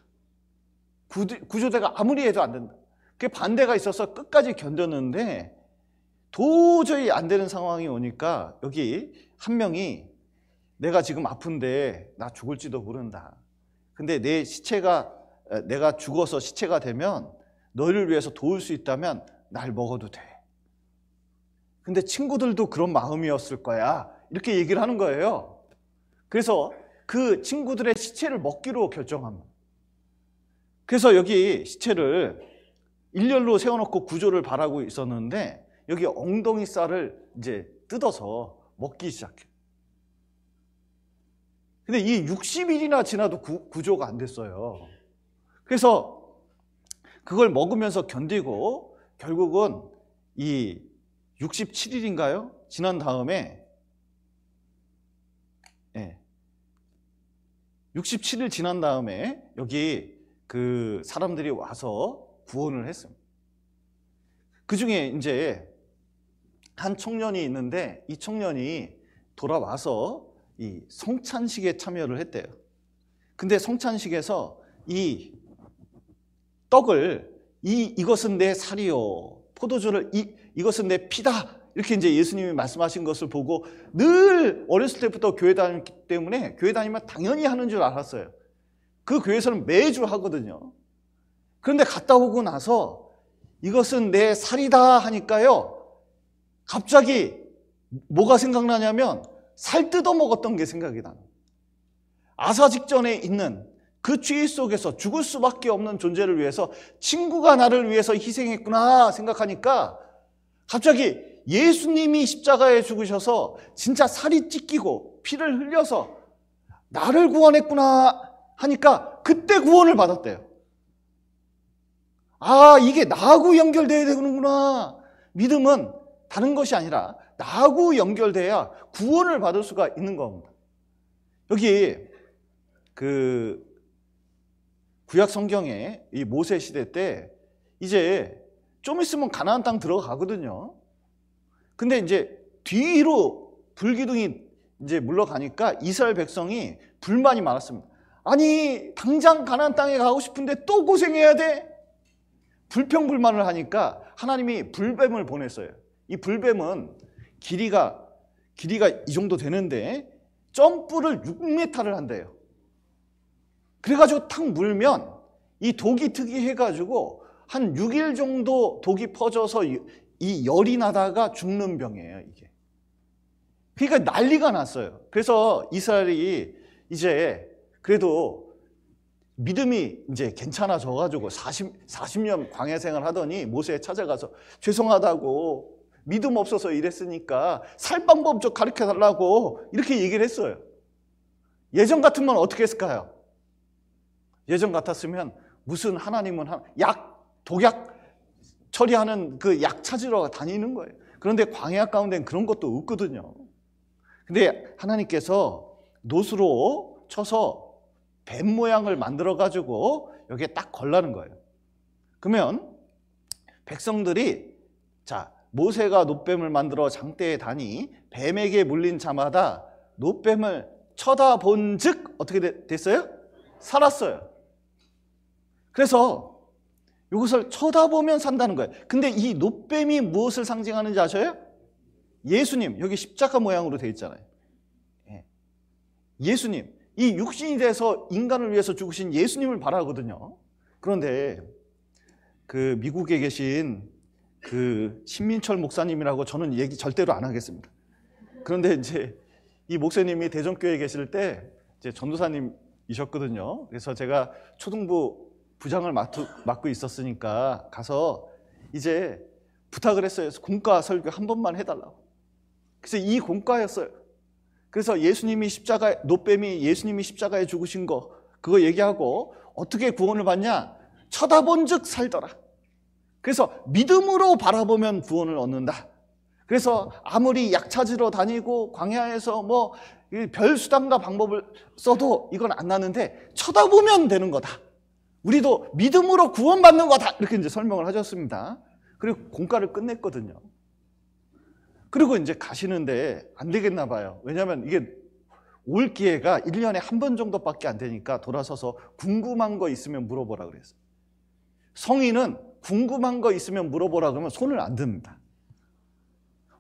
구조대가 아무리 해도 안 된다. 그게 반대가 있어서 끝까지 견뎠는데 도저히 안 되는 상황이 오니까 여기 한 명이 내가 지금 아픈데 나 죽을지도 모른다. 근데 내가 죽어서 시체가 되면 너희를 위해서 도울 수 있다면 날 먹어도 돼. 근데 친구들도 그런 마음이었을 거야. 이렇게 얘기를 하는 거예요. 그래서 그 친구들의 시체를 먹기로 결정합니다. 그래서 여기 시체를 일렬로 세워놓고 구조를 바라고 있었는데 여기 엉덩이 살을 이제 뜯어서 먹기 시작해요. 근데 이 60일이나 지나도 구조가 안 됐어요. 그래서 그걸 먹으면서 견디고 결국은 이 67일인가요? 지난 다음에 67일 지난 다음에 여기 그 사람들이 와서 구원을 했습니다. 그 중에 이제 한 청년이 있는데 이 청년이 돌아와서 이 성찬식에 참여를 했대요. 근데 성찬식에서 이 떡을 이것은 내 살이요, 포도주를 이것은 내 피다, 이렇게 이제 예수님이 말씀하신 것을 보고 늘 어렸을 때부터 교회 다녔기 때문에 교회 다니면 당연히 하는 줄 알았어요. 그 교회에서는 매주 하거든요. 그런데 갔다 오고 나서 이것은 내 살이다 하니까요, 갑자기 뭐가 생각나냐면 살 뜯어 먹었던 게 생각이 나요. 아사 직전에 있는 그 죄 속에서 죽을 수밖에 없는 존재를 위해서 친구가 나를 위해서 희생했구나 생각하니까 갑자기 예수님이 십자가에 죽으셔서 진짜 살이 찢기고 피를 흘려서 나를 구원했구나 하니까 그때 구원을 받았대요. 아, 이게 나하고 연결돼야 되는구나. 믿음은 다른 것이 아니라 나하고 연결돼야 구원을 받을 수가 있는 겁니다. 여기 그 구약 성경에 이 모세 시대 때 이제 좀 있으면 가나안 땅 들어가거든요. 근데 이제 뒤로 불기둥이 이제 물러가니까 이스라엘 백성이 불만이 많았습니다. 아니, 당장 가나안 땅에 가고 싶은데 또 고생해야 돼? 불평불만을 하니까 하나님이 불뱀을 보냈어요. 이 불뱀은 길이가 이 정도 되는데 점프를 6m를 한대요. 그래가지고 탁 물면 이 독이 특이해가지고 한 6일 정도 독이 퍼져서 이 열이 나다가 죽는 병이에요, 이게. 그러니까 난리가 났어요. 그래서 이스라엘이 이제 그래도 믿음이 이제 괜찮아져가지고 40년 광야 생활 하더니 모세에 찾아가서 죄송하다고 믿음 없어서 이랬으니까 살 방법 좀 가르쳐 달라고 이렇게 얘기를 했어요. 예전 같으면 어떻게 했을까요? 예전 같았으면 무슨 하나님은 독약 처리하는 그 약 찾으러 다니는 거예요. 그런데 광야 가운데는 그런 것도 없거든요. 근데 하나님께서 놋으로 쳐서 뱀 모양을 만들어 가지고 여기에 딱 걸라는 거예요. 그러면 백성들이 자, 모세가 놋뱀을 만들어 장대에 다니 뱀에게 물린 자마다 놋뱀을 쳐다본 즉 어떻게 됐어요? 살았어요. 그래서 이것을 쳐다보면 산다는 거예요. 근데 이 놋뱀이 무엇을 상징하는지 아셔요? 예수님. 여기 십자가 모양으로 되어 있잖아요. 예수님. 이 육신이 돼서 인간을 위해서 죽으신 예수님을 바라거든요. 그런데 그 미국에 계신 그 신민철 목사님이라고 저는 얘기 절대로 안 하겠습니다. 그런데 이제 이 목사님이 대전교회에 계실 때 이제 전도사님이셨거든요. 그래서 제가 초등부 부장을 맡고 있었으니까 가서 이제 부탁을 했어요. 그래서 공과 설교 한 번만 해달라고. 그래서 이 공과였어요. 그래서 놋뱀이 예수님이 십자가에 죽으신 거 그거 얘기하고 어떻게 구원을 받냐? 쳐다본 즉 살더라. 그래서 믿음으로 바라보면 구원을 얻는다. 그래서 아무리 약 찾으러 다니고 광야에서 뭐 별 수단과 방법을 써도 이건 안 나는데 쳐다보면 되는 거다. 우리도 믿음으로 구원받는 거다. 이렇게 이제 설명을 하셨습니다. 그리고 공과를 끝냈거든요. 그리고 이제 가시는데 안 되겠나 봐요. 왜냐하면 이게 올 기회가 1년에 한 번 정도밖에 안 되니까 돌아서서 궁금한 거 있으면 물어보라 그랬어요. 성인은 궁금한 거 있으면 물어보라 그러면 손을 안 듭니다.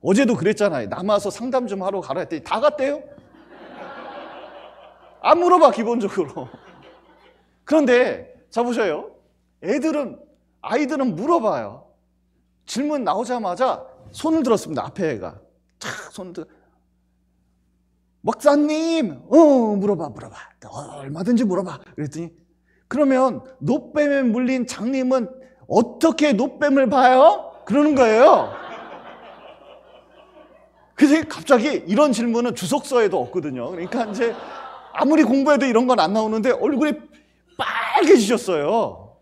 어제도 그랬잖아요. 남아서 상담 좀 하러 가라 했더니 다 갔대요. 안 물어봐 기본적으로. 그런데 자 보셔요. 아이들은 물어봐요. 질문 나오자마자 손을 들었습니다. 앞에 애가 탁 손을 들어. 목사님, 물어봐. 얼마든지 물어봐. 그랬더니 그러면 놋뱀에 물린 장님은 어떻게 놋뱀을 봐요? 그러는 거예요. 그래서 갑자기 이런 질문은 주석서에도 없거든요. 그러니까 이제 아무리 공부해도 이런 건 안 나오는데 얼굴이 빨개지셨어요.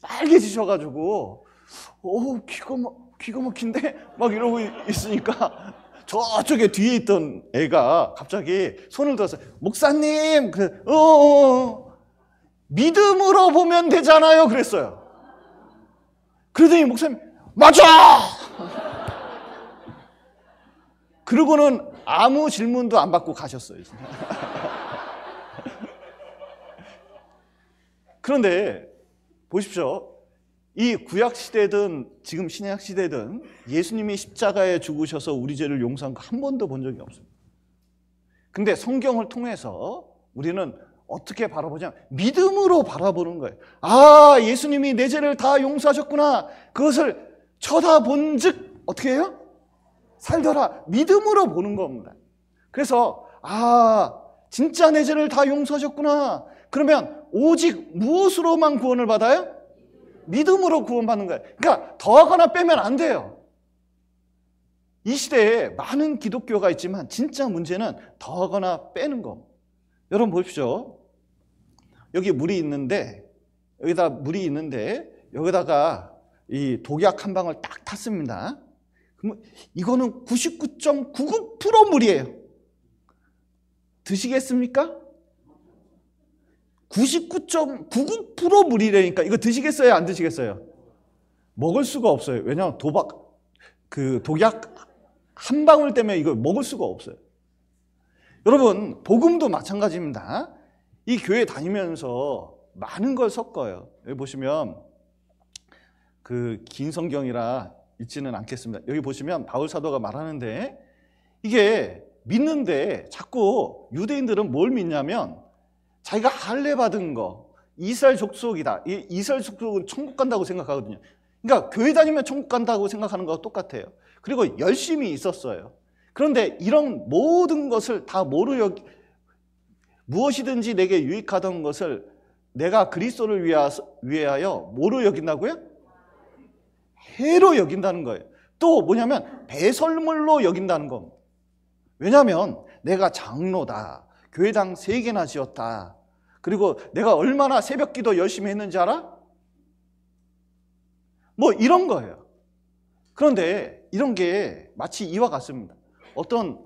빨개지셔가지고 귀가 막힌데 막 이러고 있으니까 저쪽에 뒤에 있던 애가 갑자기 손을 들어서 목사님, 믿음으로 보면 되잖아요. 그랬어요. 그러더니 목사님, 맞아! 그러고는 아무 질문도 안 받고 가셨어요. 그런데 보십시오. 이 구약 시대든 지금 신약 시대든 예수님이 십자가에 죽으셔서 우리 죄를 용서한 거 한 번도 본 적이 없습니다. 근데 성경을 통해서 우리는 어떻게 바라보냐? 믿음으로 바라보는 거예요. 아, 예수님이 내 죄를 다 용서하셨구나. 그것을 쳐다본 즉 어떻게 해요? 살더라. 믿음으로 보는 겁니다. 그래서 아, 진짜 내 죄를 다 용서하셨구나. 그러면 오직 무엇으로만 구원을 받아요? 믿음으로 구원받는 거예요. 그러니까 더하거나 빼면 안 돼요. 이 시대에 많은 기독교가 있지만 진짜 문제는 더하거나 빼는 거. 여러분 보십시오. 여기 물이 있는데 여기다가 이 독약 한 방울 딱 탔습니다. 그러면 이거는 99.99% 물이에요. 드시겠습니까? 99.99% 물이라니까 이거 드시겠어요? 안 드시겠어요? 먹을 수가 없어요. 왜냐하면 독약 한 방울 때문에 이거 먹을 수가 없어요. 여러분, 복음도 마찬가지입니다. 이 교회 다니면서 많은 걸 섞어요. 여기 보시면 긴 성경이라 읽지는 않겠습니다. 여기 보시면 바울 사도가 말하는데 이게 믿는데 자꾸 유대인들은 뭘 믿냐면 자기가 할례 받은 거, 이스라엘 족속이다. 이 이스라엘 족속은 천국 간다고 생각하거든요. 그러니까 교회 다니면 천국 간다고 생각하는 거와 똑같아요. 그리고 열심히 있었어요. 그런데 이런 모든 것을 다 무엇이든지 내게 유익하던 것을 내가 그리스도를 위하여 뭐로 여긴다고요? 해로 여긴다는 거예요. 또 뭐냐면 배설물로 여긴다는 겁니다. 왜냐하면 내가 장로다. 교회당 3개나 지었다. 그리고 내가 얼마나 새벽기도 열심히 했는지 알아? 뭐 이런 거예요. 그런데 이런 게 마치 이와 같습니다. 어떤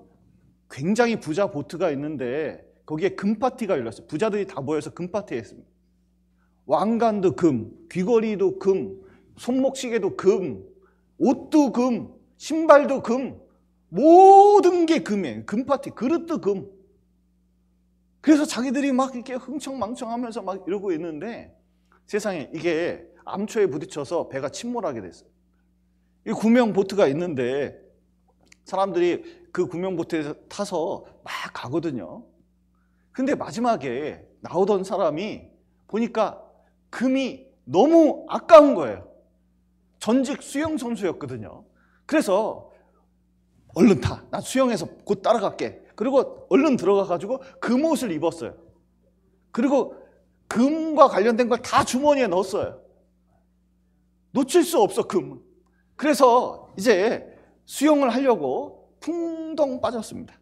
굉장히 부자 보트가 있는데 거기에 금파티가 열렸어요. 부자들이 다 모여서 금파티 했습니다. 왕관도 금, 귀걸이도 금, 손목시계도 금, 옷도 금, 신발도 금, 모든 게 금이에요. 금파티, 그릇도 금. 그래서 자기들이 막 이렇게 흥청망청하면서 막 이러고 있는데 세상에 이게 암초에 부딪혀서 배가 침몰하게 됐어요. 이 구명 보트가 있는데 사람들이 그 구명 보트에 타서 막 가거든요. 근데 마지막에 나오던 사람이 보니까 금이 너무 아까운 거예요. 전직 수영 선수였거든요. 그래서 얼른 타. 나 수영해서 곧 따라갈게. 그리고 얼른 들어가가지고 금옷을 입었어요. 그리고 금과 관련된 걸 다 주머니에 넣었어요. 놓칠 수 없어, 금. 그래서 이제 수영을 하려고 풍덩 빠졌습니다.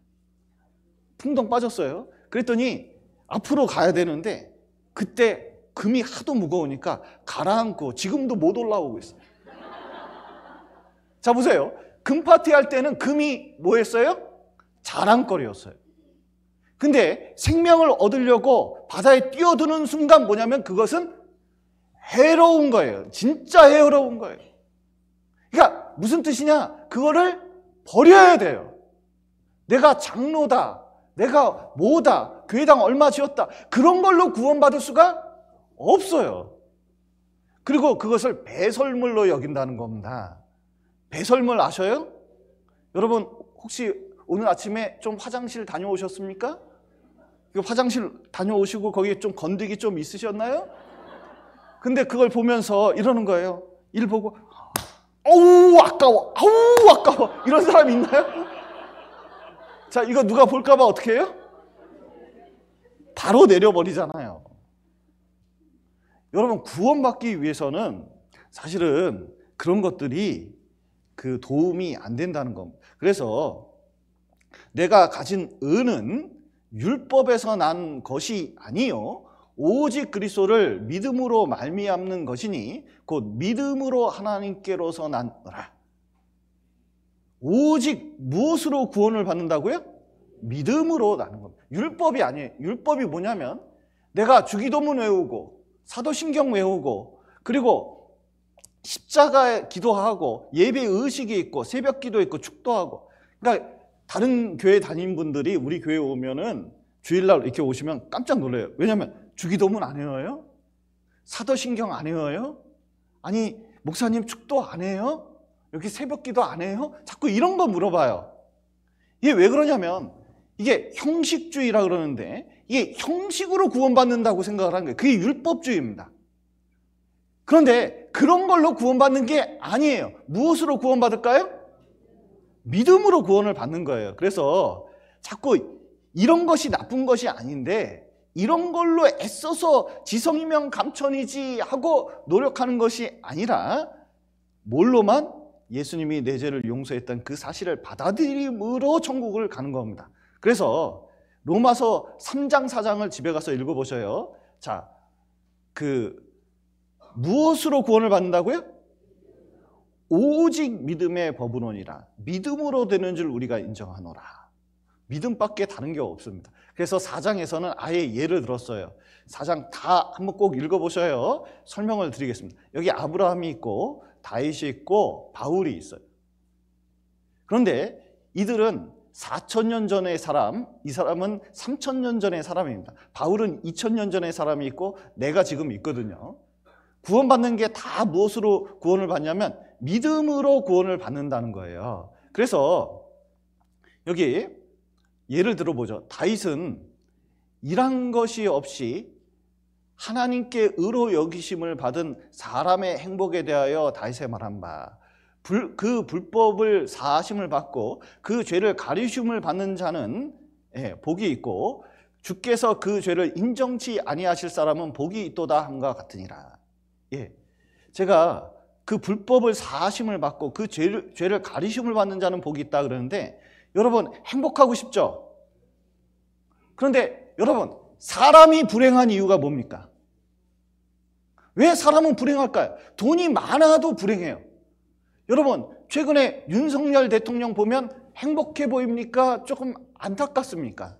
풍덩 빠졌어요. 그랬더니 앞으로 가야 되는데 그때 금이 하도 무거우니까 가라앉고 지금도 못 올라오고 있어요. 자, 보세요. 금 파티 할 때는 금이 뭐였어요? 자랑거리였어요. 근데 생명을 얻으려고 바다에 뛰어드는 순간 뭐냐면 그것은 해로운 거예요. 진짜 해로운 거예요. 그러니까 무슨 뜻이냐? 그거를 버려야 돼요. 내가 장로다. 내가 뭐다. 교회당 얼마 지었다. 그런 걸로 구원받을 수가 없어요. 그리고 그것을 배설물로 여긴다는 겁니다. 배설물 아셔요? 여러분 혹시 오늘 아침에 좀 화장실 다녀오셨습니까? 화장실 다녀오시고 거기에 좀 건더기 좀 있으셨나요? 근데 그걸 보면서 이러는 거예요. 일 보고 어우 아까워, 아우 아까워 이런 사람 있나요? 자, 이거 누가 볼까봐 어떻게 해요? 바로 내려버리잖아요. 여러분 구원받기 위해서는 사실은 그런 것들이 도움이 안 된다는 겁니다. 그래서 내가 가진 은은 율법에서 난 것이 아니요 오직 그리스도를 믿음으로 말미암는 것이니 곧 믿음으로 하나님께로서 나노라. 오직 무엇으로 구원을 받는다고요? 믿음으로 나는 겁니다. 율법이 아니에요. 율법이 뭐냐면 내가 주기도문 외우고 사도신경 외우고 그리고 십자가에 기도하고 예배 의식이 있고 새벽 기도 있고 축도하고, 그러니까 다른 교회 다닌 분들이 우리 교회 오면은 주일날 이렇게 오시면 깜짝 놀라요. 왜냐하면 주기도문 안 외워요? 사도신경 안 외워요? 아니 목사님 축도 안 해요? 여기 새벽 기도 안 해요? 자꾸 이런 거 물어봐요. 이게 왜 그러냐면 이게 형식주의라 그러는데 이게 형식으로 구원받는다고 생각을 하는 거예요. 그게 율법주의입니다. 그런데 그런 걸로 구원받는 게 아니에요. 무엇으로 구원받을까요? 믿음으로 구원을 받는 거예요. 그래서 자꾸 이런 것이 나쁜 것이 아닌데 이런 걸로 애써서 지성이면 감천이지 하고 노력하는 것이 아니라 뭘로만? 예수님이 내 죄를 용서했던 그 사실을 받아들임으로 천국을 가는 겁니다. 그래서 로마서 3장 4장을 집에 가서 읽어보셔요. 자, 무엇으로 구원을 받는다고요? 오직 믿음의 법으로니라. 믿음으로 되는 줄 우리가 인정하노라. 믿음밖에 다른 게 없습니다. 그래서 4장에서는 아예 예를 들었어요. 4장 다 한번 꼭 읽어보셔요. 설명을 드리겠습니다. 여기 아브라함이 있고 다윗이 있고 바울이 있어요. 그런데 이들은 4,000년 전의 사람, 이 사람은 3,000년 전의 사람입니다. 바울은 2,000년 전의 사람이 있고 내가 지금 있거든요. 구원받는 게 다 무엇으로 구원을 받냐면 믿음으로 구원을 받는다는 거예요. 그래서 여기 예를 들어보죠. 다윗은 일한 것이 없이 하나님께 의로 여기심을 받은 사람의 행복에 대하여 다윗에 말한 바, 그 불법을 사하심을 받고 그 죄를 가리심을 받는 자는 복이 있고 주께서 그 죄를 인정치 아니하실 사람은 복이 있도다 함과 같으니라. 제가 그 불법을 사하심을 받고 그 죄를 가리심을 받는 자는 복이 있다 그러는데 여러분 행복하고 싶죠? 그런데 여러분 사람이 불행한 이유가 뭡니까? 왜 사람은 불행할까요? 돈이 많아도 불행해요. 여러분 최근에 윤석열 대통령 보면 행복해 보입니까? 조금 안타깝습니까?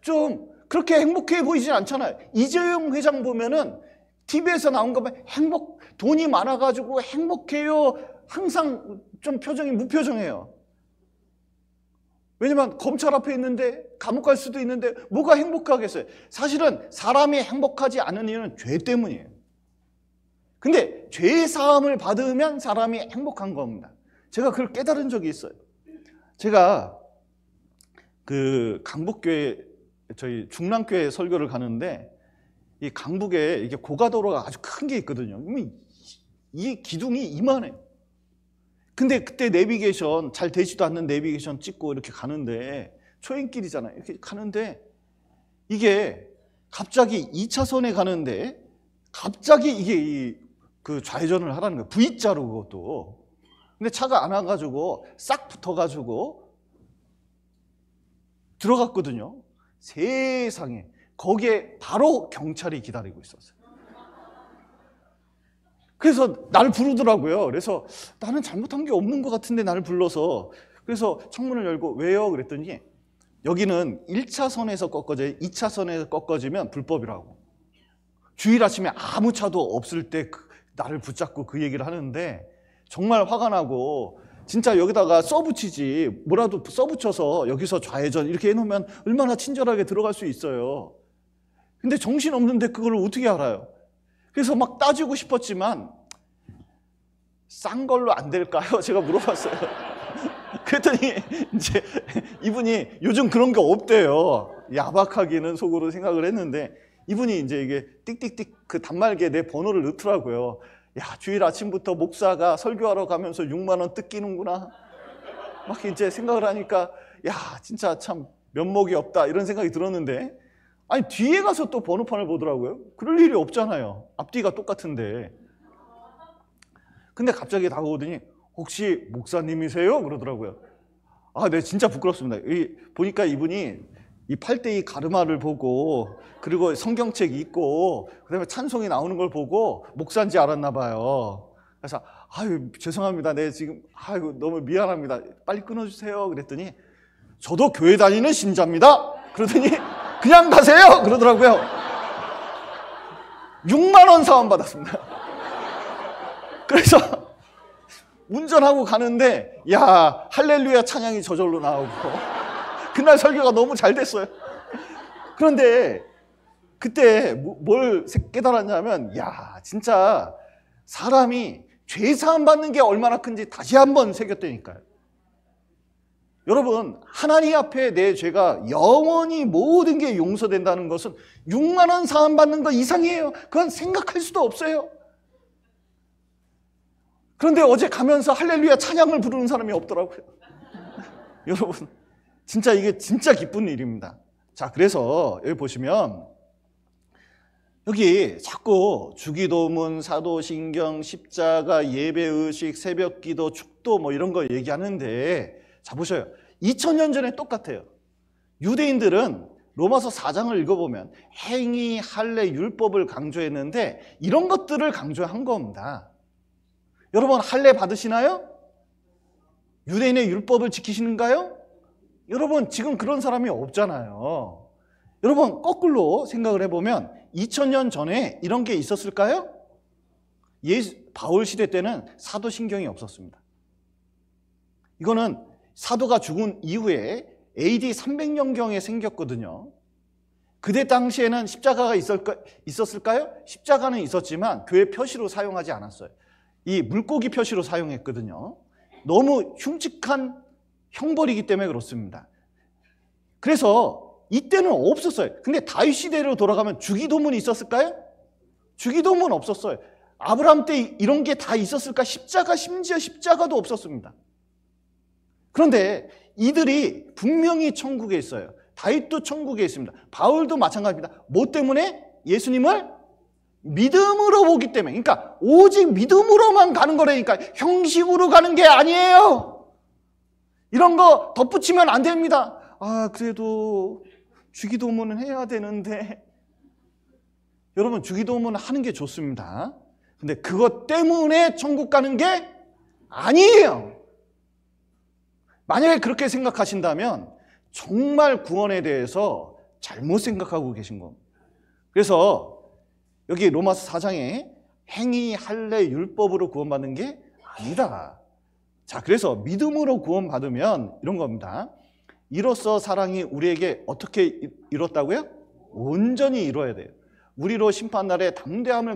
좀 그렇게 행복해 보이진 않잖아요. 이재용 회장 보면은 TV에서 나온 거 보면 돈이 많아가지고 행복해요. 항상 좀 표정이 무표정해요. 왜냐면 검찰 앞에 있는데 감옥 갈 수도 있는데 뭐가 행복하겠어요? 사실은 사람이 행복하지 않은 이유는 죄 때문이에요. 근데 죄 사함을 받으면 사람이 행복한 겁니다. 제가 그걸 깨달은 적이 있어요. 제가 강북교회 저희 중랑교회 설교를 가는데 이 강북에 이게 고가도로가 아주 큰 게 있거든요. 이 기둥이 이만해요. 근데 그때 내비게이션 잘 되지도 않는 내비게이션 찍고 이렇게 가는데 초행길이잖아요. 이렇게 가는데 이게 갑자기 2차선에 가는데 갑자기 이게 그 좌회전을 하라는 거예요. V자로 그것도. 근데 차가 안 와가지고 싹 붙어가지고 들어갔거든요. 세상에 거기에 바로 경찰이 기다리고 있었어요. 그래서 나를 부르더라고요. 그래서 나는 잘못한 게 없는 것 같은데 나를 불러서 그래서 창문을 열고 왜요? 그랬더니 여기는 1차선에서 꺾어져요. 2차선에서 꺾어지면 불법이라고. 주일 아침에 아무 차도 없을 때 나를 붙잡고 그 얘기를 하는데 정말 화가 나고 진짜 여기다가 써붙이지 뭐라도 써붙여서 여기서 좌회전 이렇게 해놓으면 얼마나 친절하게 들어갈 수 있어요. 근데 정신없는데 그걸 어떻게 알아요? 그래서 막 따지고 싶었지만 싼 걸로 안 될까요? 제가 물어봤어요. 그랬더니 이제 이분이 요즘 그런 게 없대요. 야박하기는 속으로 생각을 했는데 이분이 이제 이게 띡띡띡 그 단말기에 내 번호를 넣더라고요. 야, 주일 아침부터 목사가 설교하러 가면서 6만 원 뜯기는구나. 막 이제 생각을 하니까 야, 진짜 참 면목이 없다 이런 생각이 들었는데 아니 뒤에 가서 또 번호판을 보더라고요. 그럴 일이 없잖아요. 앞뒤가 똑같은데. 근데 갑자기 다가오더니 혹시 목사님이세요? 그러더라고요. 아, 네, 진짜 부끄럽습니다. 보니까 이분이 이 8대2 가르마를 보고 그리고 성경책 읽고 그다음에 찬송이 나오는 걸 보고 목사인지 알았나 봐요. 그래서 아유, 죄송합니다. 네, 지금, 아이고, 너무 미안합니다. 빨리 끊어주세요. 그랬더니, 저도 교회 다니는 신자입니다. 그러더니, 그냥 가세요. 그러더라고요. 6만 원 사원 받았습니다. 그래서, 운전하고 가는데, 야, 할렐루야 찬양이 저절로 나오고, 그날 설교가 너무 잘 됐어요. 그런데, 그때 뭘 깨달았냐면, 야, 진짜, 사람이 죄사함 받는 게 얼마나 큰지 다시 한번 새겼다니까요. 여러분, 하나님 앞에 내 죄가 영원히 모든 게 용서된다는 것은 6만 원 사함 받는 거 이상이에요. 그건 생각할 수도 없어요. 그런데 어제 가면서 할렐루야 찬양을 부르는 사람이 없더라고요. 여러분, 진짜 이게 진짜 기쁜 일입니다. 자, 그래서 여기 보시면 여기 자꾸 주기도문, 사도신경, 십자가, 예배의식, 새벽기도, 축도 뭐 이런 거 얘기하는데 자 보셔요. 2000년 전에 똑같아요. 유대인들은 로마서 4장을 읽어보면 행위, 할례, 율법을 강조했는데 이런 것들을 강조한 겁니다. 여러분 할례 받으시나요? 유대인의 율법을 지키시는가요? 여러분 지금 그런 사람이 없잖아요. 여러분 거꾸로 생각을 해보면 2000년 전에 이런 게 있었을까요? 바울 시대 때는 사도신경이 없었습니다. 이거는 사도가 죽은 이후에 AD 300년경에 생겼거든요. 그때 당시에는 십자가가 있었을까요? 십자가는 있었지만 교회 표시로 사용하지 않았어요. 이 물고기 표시로 사용했거든요. 너무 흉측한 형벌이기 때문에 그렇습니다. 그래서 이때는 없었어요. 근데 다윗 시대로 돌아가면 주기도문이 있었을까요? 주기도문 없었어요. 아브라함 때 이런 게 다 있었을까? 심지어 십자가도 없었습니다. 그런데 이들이 분명히 천국에 있어요. 다윗도 천국에 있습니다. 바울도 마찬가지입니다. 뭐 때문에? 예수님을 믿음으로 보기 때문에. 그러니까 오직 믿음으로만 가는 거라니까 형식으로 가는 게 아니에요. 이런 거 덧붙이면 안 됩니다. 아, 그래도 주기도문은 해야 되는데. 여러분, 주기도문 하는 게 좋습니다. 근데 그것 때문에 천국 가는 게 아니에요. 만약에 그렇게 생각하신다면 정말 구원에 대해서 잘못 생각하고 계신 겁니다. 그래서 여기 로마서 4장에 행위, 할례, 율법으로 구원받는 게 아니다. 자, 그래서 믿음으로 구원받으면 이런 겁니다. 이로써 사랑이 우리에게 어떻게 이뤘다고요? 온전히 이루어야 돼요. 우리로 심판날에 담대함을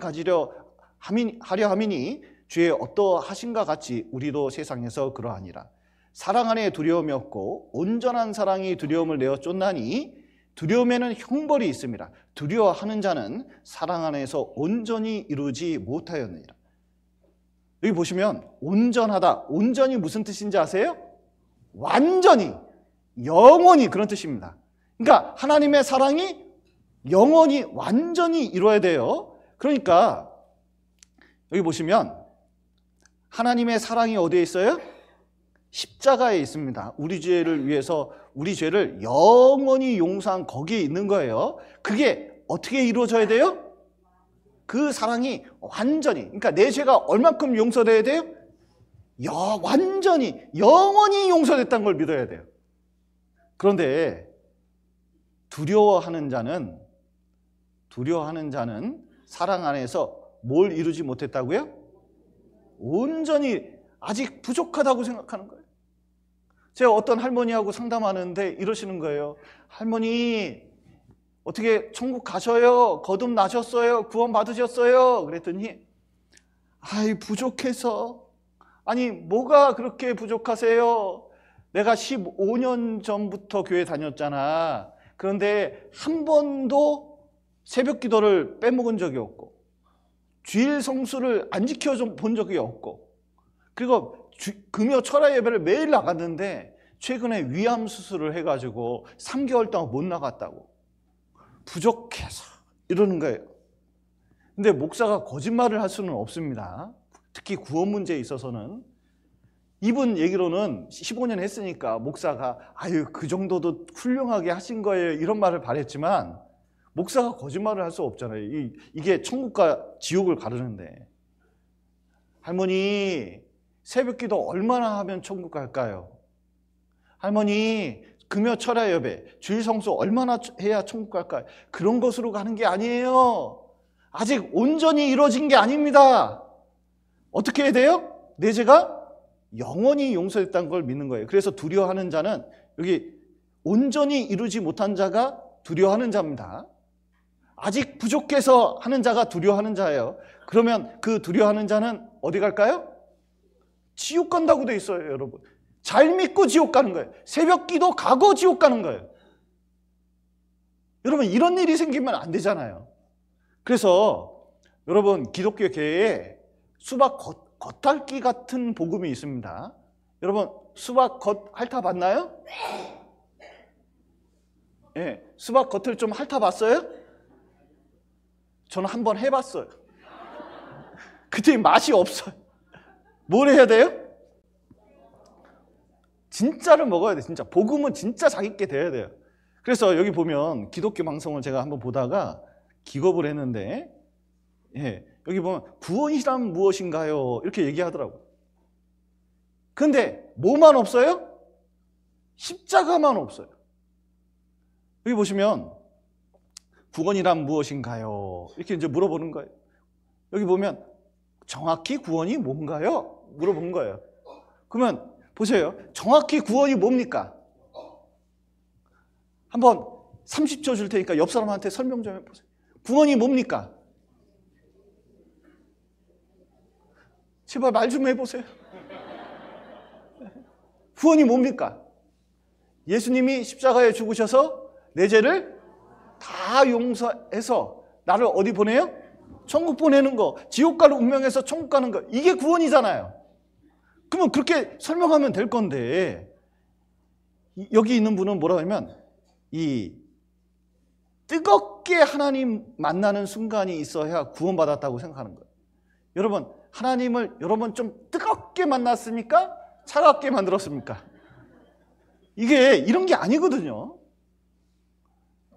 하려 함이니 주의 어떠하신가 같이 우리도 세상에서 그러하니라. 사랑 안에 두려움이 없고 온전한 사랑이 두려움을 내어 쫓나니 두려움에는 형벌이 있습니다. 두려워하는 자는 사랑 안에서 온전히 이루지 못하였느니라. 여기 보시면 온전하다. 온전히 무슨 뜻인지 아세요? 완전히, 영원히 그런 뜻입니다. 그러니까 하나님의 사랑이 영원히 완전히 이루어야 돼요. 그러니까 여기 보시면 하나님의 사랑이 어디에 있어요? 십자가에 있습니다. 우리 죄를 위해서 우리 죄를 영원히 용서한 거기에 있는 거예요. 그게 어떻게 이루어져야 돼요? 그 사랑이 완전히, 그러니까 내 죄가 얼만큼 용서돼야 돼요? 완전히 영원히 용서됐다는 걸 믿어야 돼요. 그런데 두려워하는 자는 사랑 안에서 뭘 이루지 못했다고요? 온전히 아직 부족하다고 생각하는 거예요. 제가 어떤 할머니하고 상담하는데 이러시는 거예요. 할머니, 어떻게 천국 가셔요? 거듭 나셨어요? 구원 받으셨어요? 그랬더니 아이, 부족해서. 아니, 뭐가 그렇게 부족하세요? 내가 15년 전부터 교회 다녔잖아. 그런데 한 번도 새벽 기도를 빼먹은 적이 없고 주일 성수를 안 지켜본 적이 없고 그리고 금요 철야 예배를 매일 나갔는데 최근에 위암 수술을 해가지고 3개월 동안 못 나갔다고. 부족해서 이러는 거예요. 근데 목사가 거짓말을 할 수는 없습니다. 특히 구원 문제에 있어서는. 이분 얘기로는 15년 했으니까 목사가 아유, 그 정도도 훌륭하게 하신 거예요, 이런 말을 바랬지만 목사가 거짓말을 할 수 없잖아요. 이게 천국과 지옥을 가르는데. 할머니, 새벽기도 얼마나 하면 천국 갈까요? 할머니, 금요 철야 예배, 주일 성수 얼마나 해야 천국 갈까요? 그런 것으로 가는 게 아니에요. 아직 온전히 이루어진 게 아닙니다. 어떻게 해야 돼요? 내 죄가 영원히 용서됐다는 걸 믿는 거예요. 그래서 두려워하는 자는, 여기 온전히 이루지 못한 자가 두려워하는 자입니다. 아직 부족해서 하는 자가 두려워하는 자예요. 그러면 그 두려워하는 자는 어디 갈까요? 지옥 간다고 돼 있어요, 여러분. 잘 믿고 지옥 가는 거예요. 새벽 기도 가고 지옥 가는 거예요. 여러분, 이런 일이 생기면 안 되잖아요. 그래서 여러분, 기독교 계에 수박 겉핥기 같은 복음이 있습니다. 여러분, 수박 겉 핥아봤나요? 예, 수박 겉을 좀 핥아봤어요? 저는 한번 해봤어요. 그때 맛이 없어요. 뭘 해야 돼요? 진짜를 먹어야 돼. 진짜 복음은 진짜 자기께 돼야 돼요. 그래서 여기 보면 기독교 방송을 제가 한번 보다가 기겁을 했는데, 예, 여기 보면 구원이란 무엇인가요? 이렇게 얘기하더라고요. 근데 뭐만 없어요? 십자가만 없어요. 여기 보시면 구원이란 무엇인가요? 이렇게 이제 물어보는 거예요. 여기 보면 정확히 구원이 뭔가요? 물어본 거예요. 그러면 보세요. 정확히 구원이 뭡니까? 한번 30초 줄 테니까 옆 사람한테 설명 좀 해보세요. 구원이 뭡니까? 제발 말 좀 해보세요. 구원이 뭡니까? 예수님이 십자가에 죽으셔서 내 죄를 다 용서해서 나를 어디 보내요? 천국 보내는 거. 지옥 갈 운명에서 천국 가는 거. 이게 구원이잖아요. 그러면 그렇게 설명하면 될 건데, 여기 있는 분은 뭐라고 하면 이 뜨겁게 하나님 만나는 순간이 있어야 구원받았다고 생각하는 거예요. 여러분, 하나님을 여러분 좀 뜨겁게 만났습니까? 차갑게 만들었습니까? 이게 이런 게 아니거든요.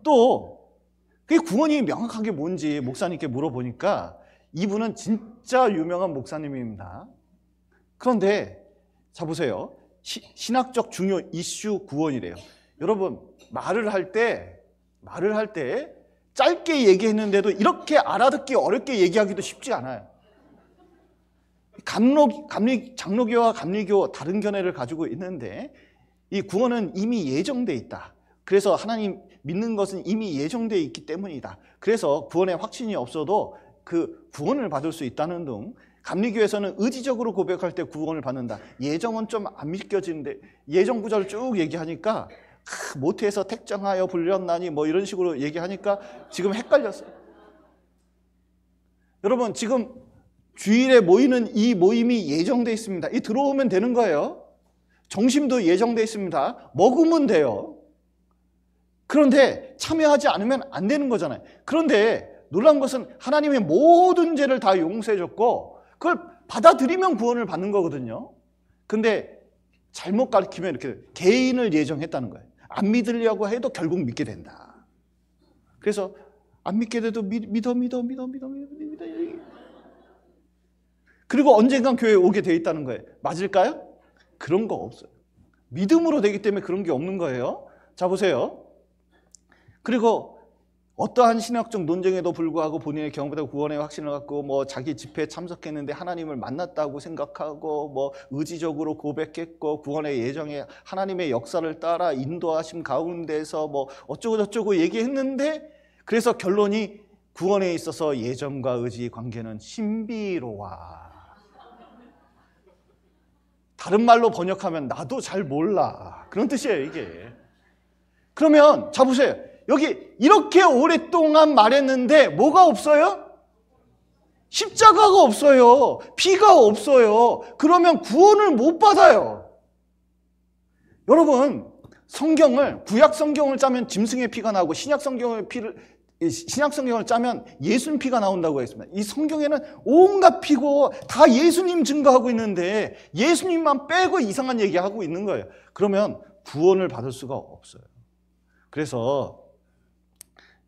또 그게 구원이 명확하게 뭔지 목사님께 물어보니까 이분은 진짜 유명한 목사님입니다. 그런데 자 보세요. 신학적 중요 이슈 구원이래요. 여러분, 말을 할 때 짧게 얘기했는데도 이렇게 알아듣기 어렵게 얘기하기도 쉽지 않아요. 장로교와 감리교 다른 견해를 가지고 있는데, 이 구원은 이미 예정돼 있다. 그래서 하나님 믿는 것은 이미 예정돼 있기 때문이다. 그래서 구원에 확신이 없어도 그 구원을 받을 수 있다는 등, 감리교에서는 의지적으로 고백할 때 구원을 받는다. 예정은 좀 안 믿겨지는데 예정 구절을 쭉 얘기하니까 모태에서 택정하여 불렸나니 뭐 이런 식으로 얘기하니까 지금 헷갈렸어요. 여러분, 지금 주일에 모이는 이 모임이 예정돼 있습니다. 이 들어오면 되는 거예요. 정심도 예정돼 있습니다. 먹으면 돼요. 그런데 참여하지 않으면 안 되는 거잖아요. 그런데 놀라운 것은 하나님의 모든 죄를 다 용서해 줬고 그걸 받아들이면 구원을 받는 거거든요. 근데 잘못 가르치면 이렇게 개인을 예정했다는 거예요. 안 믿으려고 해도 결국 믿게 된다. 그래서 안 믿게 돼도 믿어. 그리고 언젠간 교회에 오게 돼 있다는 거예요. 맞을까요? 그런 거 없어요. 믿음으로 되기 때문에 그런 게 없는 거예요. 자 보세요. 그리고 어떠한 신학적 논쟁에도 불구하고 본인의 경험보다 구원의 확신을 갖고 뭐 자기 집회에 참석했는데 하나님을 만났다고 생각하고 뭐 의지적으로 고백했고 구원의 예정에 하나님의 역사를 따라 인도하심 가운데서 뭐 어쩌고 저쩌고 얘기했는데, 그래서 결론이 구원에 있어서 예정과 의지 관계는 신비로워. 다른 말로 번역하면 나도 잘 몰라. 그런 뜻이에요, 이게. 그러면 자 보세요. 여기 이렇게 오랫동안 말했는데 뭐가 없어요? 십자가가 없어요. 피가 없어요. 그러면 구원을 못 받아요. 여러분, 성경을, 구약 성경을 짜면 짐승의 피가 나오고 신약 성경을 짜면 예수님 피가 나온다고 했습니다. 이 성경에는 온갖 피고 다 예수님 증거하고 있는데 예수님만 빼고 이상한 얘기하고 있는 거예요. 그러면 구원을 받을 수가 없어요. 그래서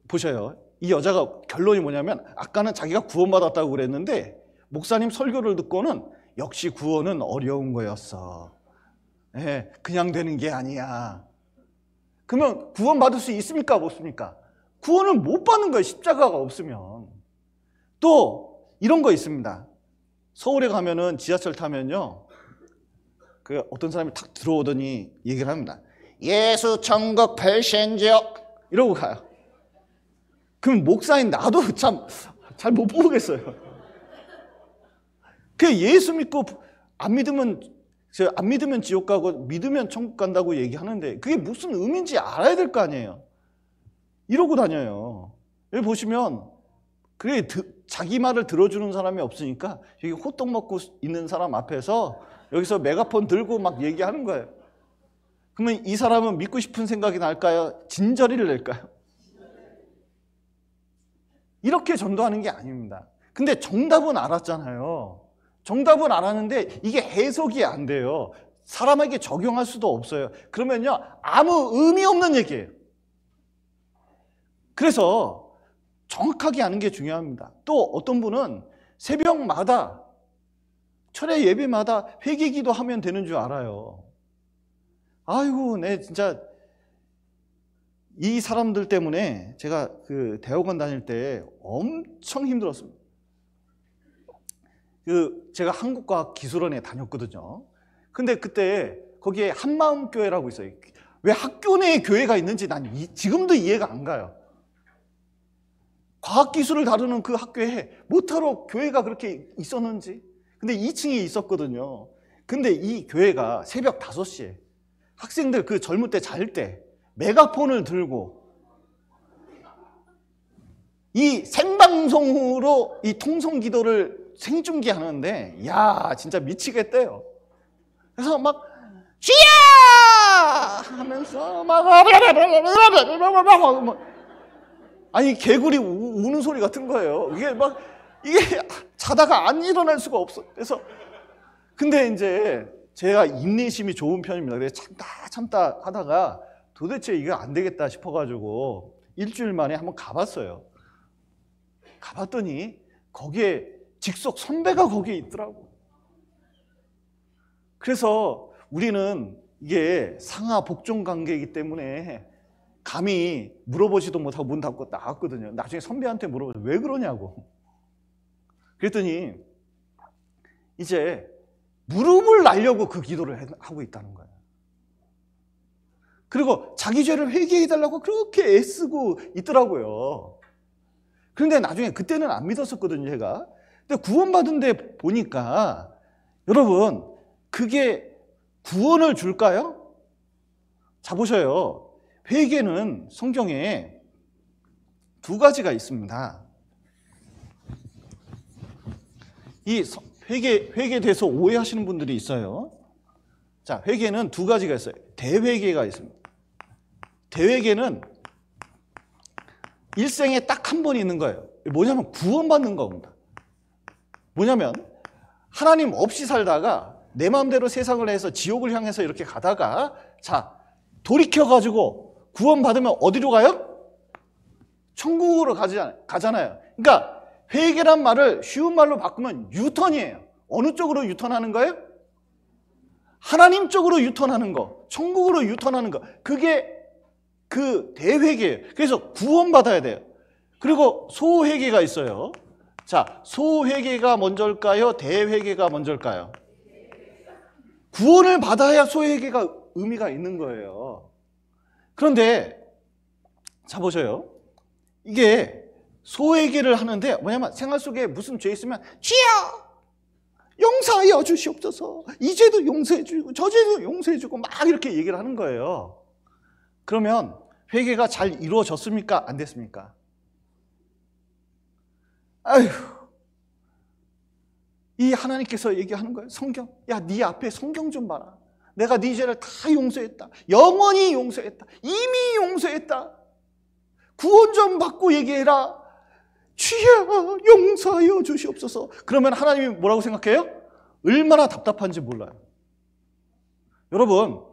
보셔요. 이 여자가 결론이 뭐냐면, 아까는 자기가 구원받았다고 그랬는데 목사님 설교를 듣고는 역시 구원은 어려운 거였어. 예, 그냥 되는 게 아니야. 그러면 구원 받을 수 있습니까? 없습니까? 구원을 못 받는 거예요. 십자가가 없으면. 또 이런 거 있습니다. 서울에 가면은 지하철 타면요, 그 어떤 사람이 탁 들어오더니 얘기를 합니다. 예수 천국 별신지역 이러고 가요. 그럼 목사인 나도 참 잘 못 보겠어요. 그 예수 믿고 안 믿으면 지옥 가고 믿으면 천국 간다고 얘기하는데 그게 무슨 의미인지 알아야 될 거 아니에요. 이러고 다녀요. 여기 보시면 그게 자기 말을 들어주는 사람이 없으니까 여기 호떡 먹고 있는 사람 앞에서 여기서 메가폰 들고 막 얘기하는 거예요. 그러면 이 사람은 믿고 싶은 생각이 날까요? 진저리를 낼까요? 이렇게 전도하는 게 아닙니다. 근데 정답은 알았잖아요. 정답은 알았는데 이게 해석이 안 돼요. 사람에게 적용할 수도 없어요. 그러면요, 아무 의미 없는 얘기예요. 그래서 정확하게 아는 게 중요합니다. 또 어떤 분은 새벽마다 철야 예배마다 회개기도 하면 되는 줄 알아요. 아이고, 내 진짜 이 사람들 때문에 제가 그 대학원 다닐 때 엄청 힘들었습니다. 제가 한국과학기술원에 다녔거든요. 근데 그때 거기에 한마음교회라고 있어요. 왜 학교 내에 교회가 있는지 난 지금도 이해가 안 가요. 과학기술을 다루는 그 학교에 뭐하러 교회가 그렇게 있었는지. 근데 2층에 있었거든요. 근데 이 교회가 새벽 5시에 학생들 그 젊을 때 잘 때 메가폰을 들고 이 생방송으로 이 통성기도를 생중계하는데, 야, 진짜 미치겠대요. 그래서 막 쥐야 하면서 막 아니 개구리 우는 소리 같은 거예요. 이게 자다가 안 일어날 수가 없어. 그래서 근데 이제 제가 인내심이 좋은 편입니다. 그래서 참다 하다가 도대체 이거 안 되겠다 싶어가지고 일주일 만에 한번 가봤어요. 가봤더니 거기에 직속 선배가 거기에 있더라고. 그래서 우리는 이게 상하 복종 관계이기 때문에 감히 물어보지도 못하고 문 닫고 나왔거든요. 나중에 선배한테 물어보죠. 왜 그러냐고. 그랬더니 이제 무릎을 날려고 그 기도를 하고 있다는 거예요. 그리고 자기 죄를 회개해달라고 그렇게 애쓰고 있더라고요. 그런데 나중에 그때는 안 믿었었거든요, 제가. 근데 구원받은 데 보니까 여러분, 그게 구원을 줄까요? 자, 보셔요. 회개는 성경에 2가지가 있습니다. 이 회개에 대해서 오해하시는 분들이 있어요. 자, 회개는 2가지가 있어요. 대회개가 있습니다. 대회개는 일생에 딱 한 번 있는 거예요. 뭐냐면 구원받는 겁니다. 뭐냐면 하나님 없이 살다가 내 마음대로 세상을 해서 지옥을 향해서 이렇게 가다가 자, 돌이켜가지고 구원받으면 어디로 가요? 천국으로 가잖아요. 그러니까 회개란 말을 쉬운 말로 바꾸면 유턴이에요. 어느 쪽으로 유턴하는 거예요? 하나님 쪽으로 유턴하는 거, 천국으로 유턴하는 거. 그게 그 대회개예요. 그래서 구원받아야 돼요. 그리고 소회개가 있어요. 자, 소회개가 먼저일까요? 대회개가 먼저일까요? 구원을 받아야 소회개가 의미가 있는 거예요. 그런데 자, 보셔요. 이게 소회개를 하는데 뭐냐면 생활 속에 무슨 죄 있으면 주여 용서하여 주시옵소서, 이 죄도 용서해 주고 저 죄도 용서해 주고 막 이렇게 얘기를 하는 거예요. 그러면 회개가 잘 이루어졌습니까? 안 됐습니까? 아휴, 이 하나님께서 얘기하는 거예요. 성경, 야, 네 앞에 성경 좀 봐라. 내가 네 죄를 다 용서했다. 영원히 용서했다. 이미 용서했다. 구원 좀 받고 얘기해라. 주여 용서하여 주시옵소서. 그러면 하나님이 뭐라고 생각해요? 얼마나 답답한지 몰라요. 여러분,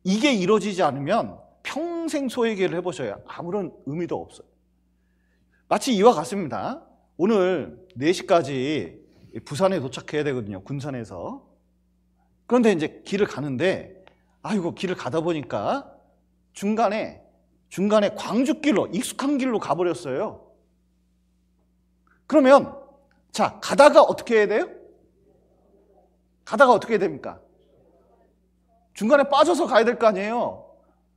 이게 이루어지지 않으면 평생 소회개를 해보셔야 아무런 의미도 없어요. 마치 이와 같습니다. 오늘 4시까지 부산에 도착해야 되거든요. 군산에서. 그런데 이제 길을 가는데 아이고 길을 가다 보니까 중간에 광주길로 익숙한 길로 가버렸어요. 그러면 자 가다가 어떻게 해야 돼요? 가다가 어떻게 해야 됩니까? 중간에 빠져서 가야 될 거 아니에요.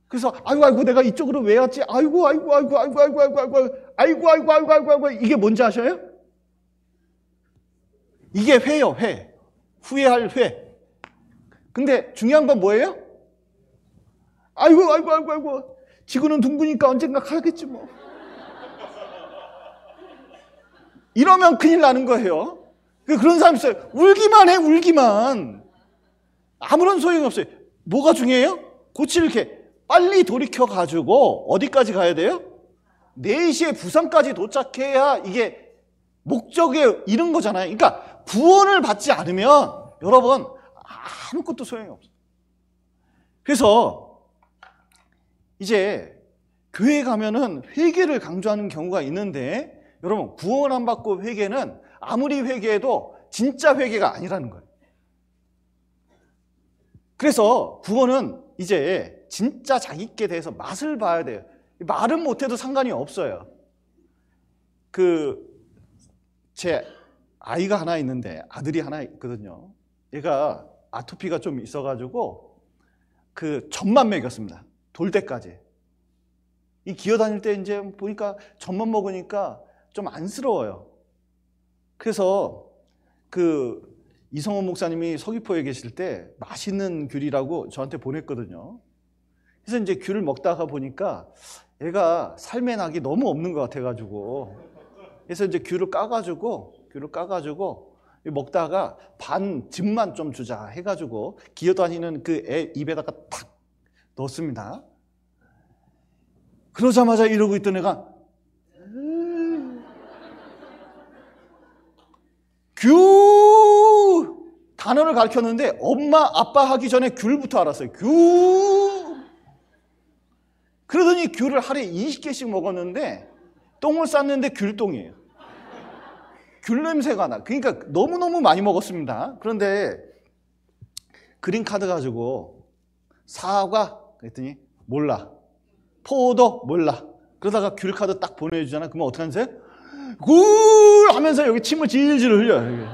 그래서 아이고 내가 이쪽으로 왜 왔지? 아이고 이게 뭔지 아셔요? 이게 회요, 회. 후회할 회. 근데 중요한 건 뭐예요? 아이고 지구는 둥그니까 언젠가 가겠지 뭐. 이러면 큰일 나는 거예요. 그런 사람 있어요. 울기만 해, 울기만. 아무런 소용이 없어요. 뭐가 중요해요? 고칠 이렇게 빨리 돌이켜가지고 어디까지 가야 돼요? 4시에 부산까지 도착해야 이게 목적에 이른 거잖아요. 그러니까 구원을 받지 않으면 여러분 아무것도 소용이 없어요. 그래서 이제 교회 가면은 회개를 강조하는 경우가 있는데 여러분 구원 안 받고 회개는 아무리 회개해도 진짜 회개가 아니라는 거예요. 그래서 구원은 이제 진짜 자기께 대해서 맛을 봐야 돼요. 말은 못해도 상관이 없어요. 제 아이가 하나 있는데 아들이 하나 있거든요. 얘가 아토피가 좀 있어가지고 젖만 먹였습니다. 돌 때까지. 이 기어다닐 때 이제 보니까 젖만 먹으니까 좀 안쓰러워요. 그래서 이성원 목사님이 서귀포에 계실 때 맛있는 귤이라고 저한테 보냈거든요. 그래서 이제 귤을 먹다가 보니까 얘가 삶의 낙이 너무 없는 것 같아가지고 그래서 이제 귤을 까가지고 먹다가 반 즙만 좀 주자 해가지고 기어다니는 그 애 입에다가 탁 넣었습니다. 그러자마자 이러고 있던 애가 귤 단어를 가르쳤는데 엄마 아빠 하기 전에 귤부터 알았어요. 귤. 그러더니 귤을 하루에 20개씩 먹었는데 똥을 쌌는데 귤똥이에요. 귤 냄새가 나. 그러니까 너무너무 많이 먹었습니다. 그런데 그린카드 가지고 사과 그랬더니 몰라. 포도 몰라. 그러다가 귤카드 딱 보내주잖아. 그러면 어떻게 하세요? 굴 하면서 여기 침을 질질 흘려요.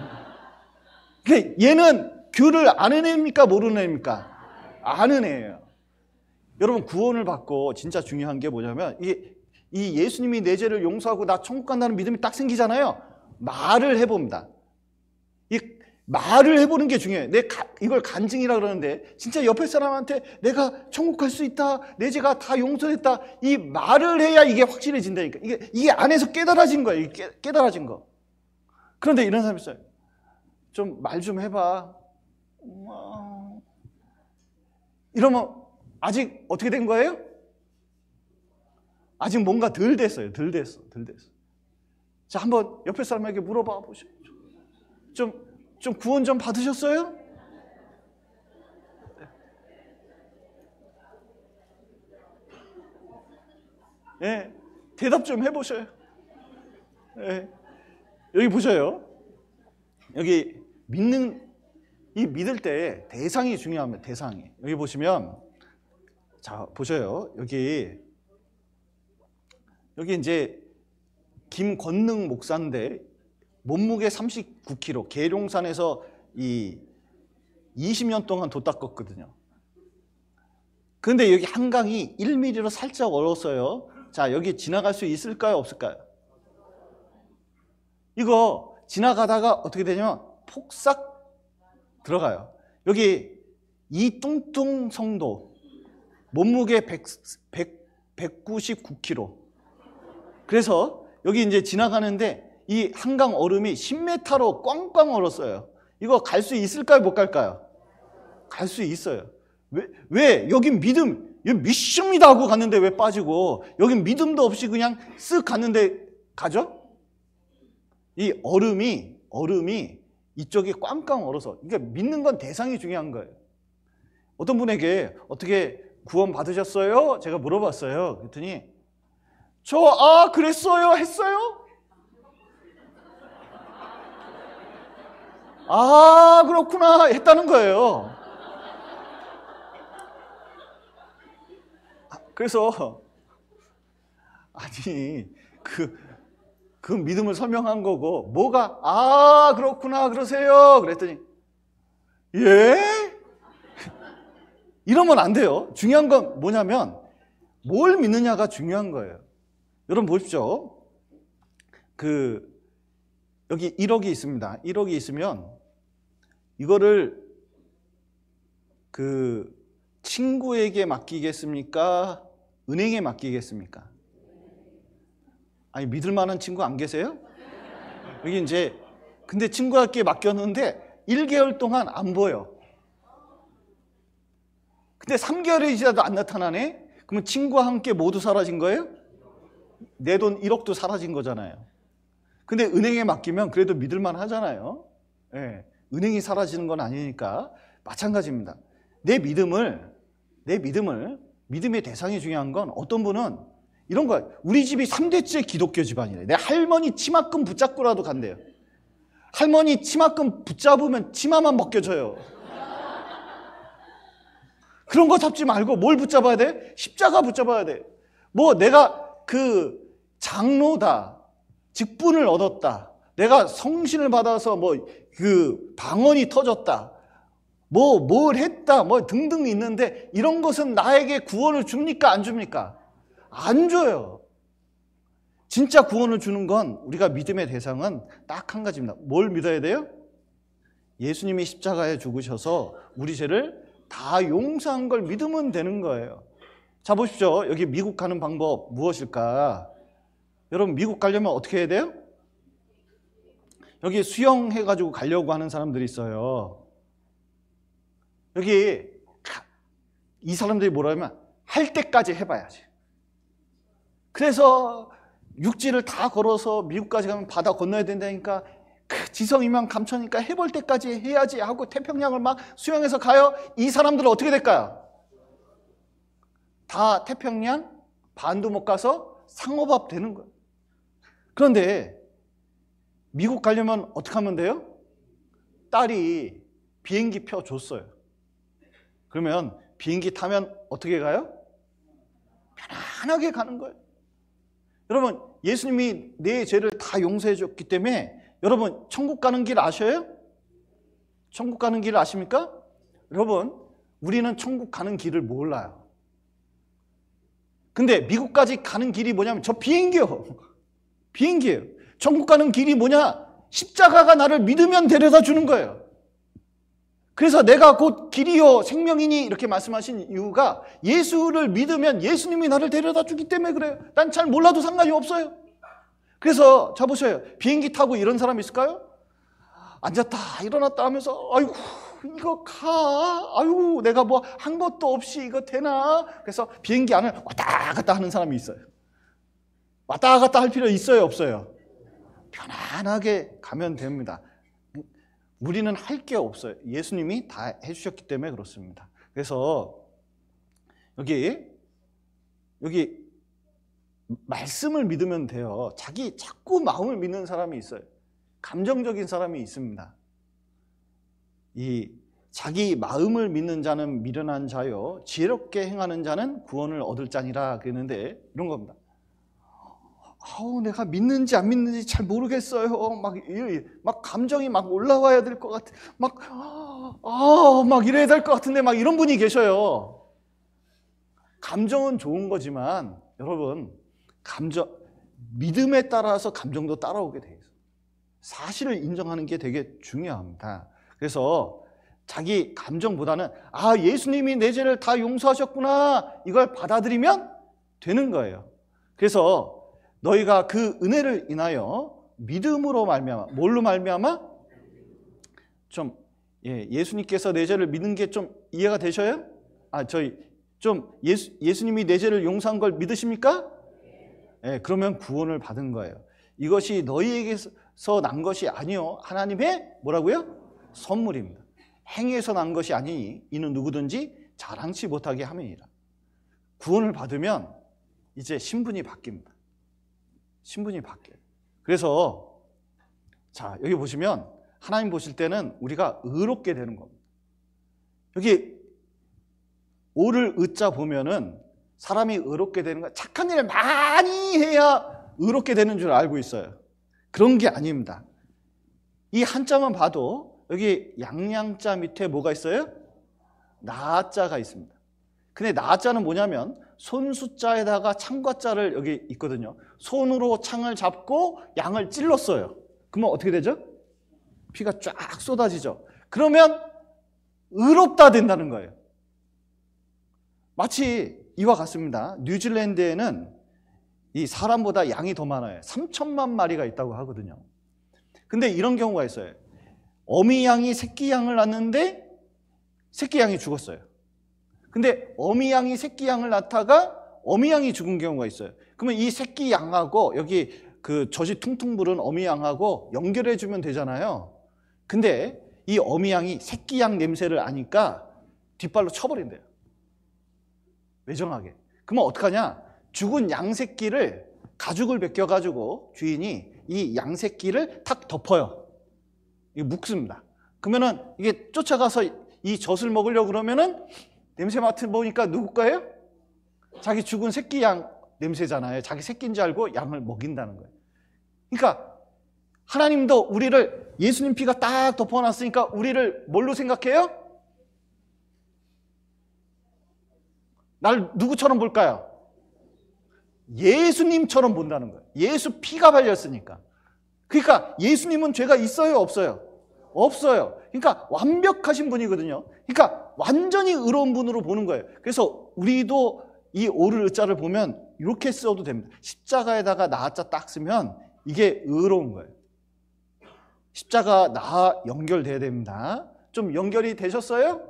그러니까 얘는 귤을 아는 애입니까? 모르는 애입니까? 아는 애예요. 여러분 구원을 받고 진짜 중요한 게 뭐냐면 이 예수님이 내 죄를 용서하고 나 천국 간다는 믿음이 딱 생기잖아요. 말을 해봅니다. 이 말을 해보는 게 중요해요. 이걸 간증이라 그러는데 진짜 옆에 사람한테 내가 천국 갈 수 있다. 내 죄가 다 용서됐다. 이 말을 해야 이게 확실해진다니까. 이게 안에서 깨달아진 거예요. 깨달아진 거. 그런데 이런 사람이 있어요. 좀 말 좀 해봐. 이러면 아직 어떻게 된 거예요? 아직 뭔가 덜 됐어요. 덜 됐어. 자, 한번 옆에 사람에게 물어봐 보시죠. 좀 구원 좀 받으셨어요? 네, 대답 좀 해보셔요. 네, 여기 보셔요. 여기 믿을 때 대상이 중요합니다. 대상이. 여기 보시면, 자, 보셔요. 여기 이제 김권능 목사인데 몸무게 39kg, 계룡산에서 20년 동안 돛 닦았거든요. 그런데 여기 한강이 1mm로 살짝 얼었어요. 자, 여기 지나갈 수 있을까요? 없을까요? 이거 지나가다가 어떻게 되냐면 폭삭 들어가요. 여기 이뚱뚱 성도 몸무게 199kg. 그래서 여기 이제 지나가는데 이 한강 얼음이 10m로 꽝꽝 얼었어요. 이거 갈 수 있을까요? 못 갈까요? 갈 수 있어요. 왜? 여긴 믿습니다 하고 갔는데 왜 빠지고 여긴 믿음도 없이 그냥 쓱 갔는데 가죠? 이 얼음이 이쪽이 꽝꽝 얼어서 그러니까 믿는 건 대상이 중요한 거예요. 어떤 분에게 어떻게 구원 받으셨어요? 제가 물어봤어요. 그랬더니 그랬어요? 했어요? 아, 그렇구나 했다는 거예요. 그래서 아니 그 믿음을 설명한 거고 뭐가 아, 그렇구나 그러세요 그랬더니 예? 이러면 안 돼요. 중요한 건 뭐냐면 뭘 믿느냐가 중요한 거예요. 여러분 보십시오. 여기 1억이 있습니다. 1억이 있으면 이거를 친구에게 맡기겠습니까? 은행에 맡기겠습니까? 아니, 믿을 만한 친구 안 계세요? 여기 이제 근데 친구에게 맡겼는데 1개월 동안 안 보여. 근데 3개월이 지나도 안 나타나네? 그러면 친구와 함께 모두 사라진 거예요? 내 돈 1억도 사라진 거잖아요. 근데 은행에 맡기면 그래도 믿을만 하잖아요. 예, 은행이 사라지는 건 아니니까 마찬가지입니다. 내 믿음의 대상이 중요한 건 어떤 분은 이런 거야. 우리 집이 3대째 기독교 집안이래. 내 할머니 치마끈 붙잡고라도 간대요. 할머니 치마끈 붙잡으면 치마만 벗겨져요. 그런 거 잡지 말고 뭘 붙잡아야 돼? 십자가 붙잡아야 돼. 뭐 내가 장로다, 직분을 얻었다, 내가 성신을 받아서 방언이 터졌다, 뭘 했다, 등등 있는데 이런 것은 나에게 구원을 줍니까? 안 줍니까? 안 줘요. 진짜 구원을 주는 건 우리가 믿음의 대상은 딱 한 가지입니다. 뭘 믿어야 돼요? 예수님이 십자가에 죽으셔서 우리 죄를 다 용서한 걸 믿으면 되는 거예요. 자, 보십시오. 여기 미국 가는 방법 무엇일까? 여러분, 미국 가려면 어떻게 해야 돼요? 여기 수영해가지고 가려고 하는 사람들이 있어요. 여기 이 사람들이 뭐라면 할 때까지 해봐야지. 그래서 육지를 다 걸어서 미국까지 가면 바다 건너야 된다니까 지성이면 감천이니까 해볼 때까지 해야지 하고 태평양을 막 수영해서 가요. 이 사람들은 어떻게 될까요? 다 태평양 반도 못 가서 상어밥 되는 거예요. 그런데 미국 가려면 어떻게 하면 돼요? 딸이 비행기 표 줬어요. 그러면 비행기 타면 어떻게 가요? 편안하게 가는 거예요. 여러분, 예수님이 내 죄를 다 용서해 줬기 때문에 여러분, 천국 가는 길 아셔요? 천국 가는 길 아십니까? 여러분, 우리는 천국 가는 길을 몰라요. 근데 미국까지 가는 길이 뭐냐면 저 비행기요. 비행기예요. 천국 가는 길이 뭐냐? 십자가가 나를 믿으면 데려다 주는 거예요. 그래서 내가 곧 길이요 생명이니 이렇게 말씀하신 이유가 예수를 믿으면 예수님이 나를 데려다 주기 때문에 그래요. 난 잘 몰라도 상관이 없어요. 그래서 자 보세요. 비행기 타고 이런 사람 있을까요? 앉았다 일어났다 하면서 아이고 이거 가. 아이고 내가 뭐 한 것도 없이 이거 되나? 그래서 비행기 안을 왔다 갔다 하는 사람이 있어요. 왔다 갔다 할 필요 있어요, 없어요? 편안하게 가면 됩니다. 우리는 할 게 없어요. 예수님이 다 해주셨기 때문에 그렇습니다. 그래서 여기 말씀을 믿으면 돼요. 자꾸 마음을 믿는 사람이 있어요. 감정적인 사람이 있습니다. 이 자기 마음을 믿는 자는 미련한 자요 지혜롭게 행하는 자는 구원을 얻을 자니라 그랬는데 이런 겁니다. 내가 믿는지 안 믿는지 잘 모르겠어요. 막 감정이 막 올라와야 될 것 같아. 막 이래야 될 것 같은데 막 이런 분이 계셔요. 감정은 좋은 거지만 여러분, 믿음에 따라서 감정도 따라오게 돼 있어요. 사실을 인정하는 게 되게 중요합니다. 그래서 자기 감정보다는 예수님이 내 죄를 다 용서하셨구나 이걸 받아들이면 되는 거예요. 그래서 너희가 그 은혜를 인하여 믿음으로 말미암아, 뭘로 말미암아? 예수님께서 내 죄를 믿는 게 좀 이해가 되셔요? 예수님이 내 죄를 용서한 걸 믿으십니까? 그러면 구원을 받은 거예요. 이것이 너희에게서 난 것이 아니요 하나님의 뭐라고요? 선물입니다. 행위에서 난 것이 아니니 이는 누구든지 자랑치 못하게 함이니라. 구원을 받으면 이제 신분이 바뀝니다. 신분이 바뀌어요. 그래서 자 여기 보시면 하나님 보실 때는 우리가 의롭게 되는 겁니다. 여기 오를 의자 보면은 사람이 의롭게 되는 거, 착한 일을 많이 해야 의롭게 되는 줄 알고 있어요. 그런 게 아닙니다. 이 한자만 봐도 여기 양양자 밑에 뭐가 있어요? 나자가 있습니다. 근데 나자는 뭐냐면 손수자에다가 창과자를 여기 있거든요. 손으로 창을 잡고 양을 찔렀어요. 그러면 어떻게 되죠? 피가 쫙 쏟아지죠. 그러면 의롭다 된다는 거예요. 마치 이와 같습니다. 뉴질랜드에는 이 사람보다 양이 더 많아요. 3천만 마리가 있다고 하거든요. 근데 이런 경우가 있어요. 어미 양이 새끼 양을 낳는데 새끼 양이 죽었어요. 근데 어미 양이 새끼 양을 낳다가 어미 양이 죽은 경우가 있어요. 그러면 이 새끼 양하고 여기 그 젖이 퉁퉁 부른 어미 양하고 연결해 주면 되잖아요. 근데 이 어미 양이 새끼 양 냄새를 아니까 뒷발로 쳐버린대요. 외정하게. 그러면 어떡하냐? 죽은 양 새끼를 가죽을 벗겨가지고 주인이 이 양 새끼를 탁 덮어요. 이게 묶습니다. 그러면은 이게 쫓아가서 이 젖을 먹으려고 그러면은 냄새 맡아보니까 누구 거예요? 자기 죽은 새끼 양 냄새잖아요. 자기 새끼인 줄 알고 양을 먹인다는 거예요. 그러니까 하나님도 우리를 예수님 피가 딱 덮어놨으니까 우리를 뭘로 생각해요? 날 누구처럼 볼까요? 예수님처럼 본다는 거예요. 예수 피가 발렸으니까. 그러니까 예수님은 죄가 있어요, 없어요? 없어요. 그러니까 완벽하신 분이거든요. 그러니까 완전히 의로운 분으로 보는 거예요. 그래서 우리도 이 오를 의자를 보면 이렇게 써도 됩니다. 십자가에다가 나자 딱 쓰면 이게 의로운 거예요. 십자가 나 연결돼야 됩니다. 좀 연결이 되셨어요?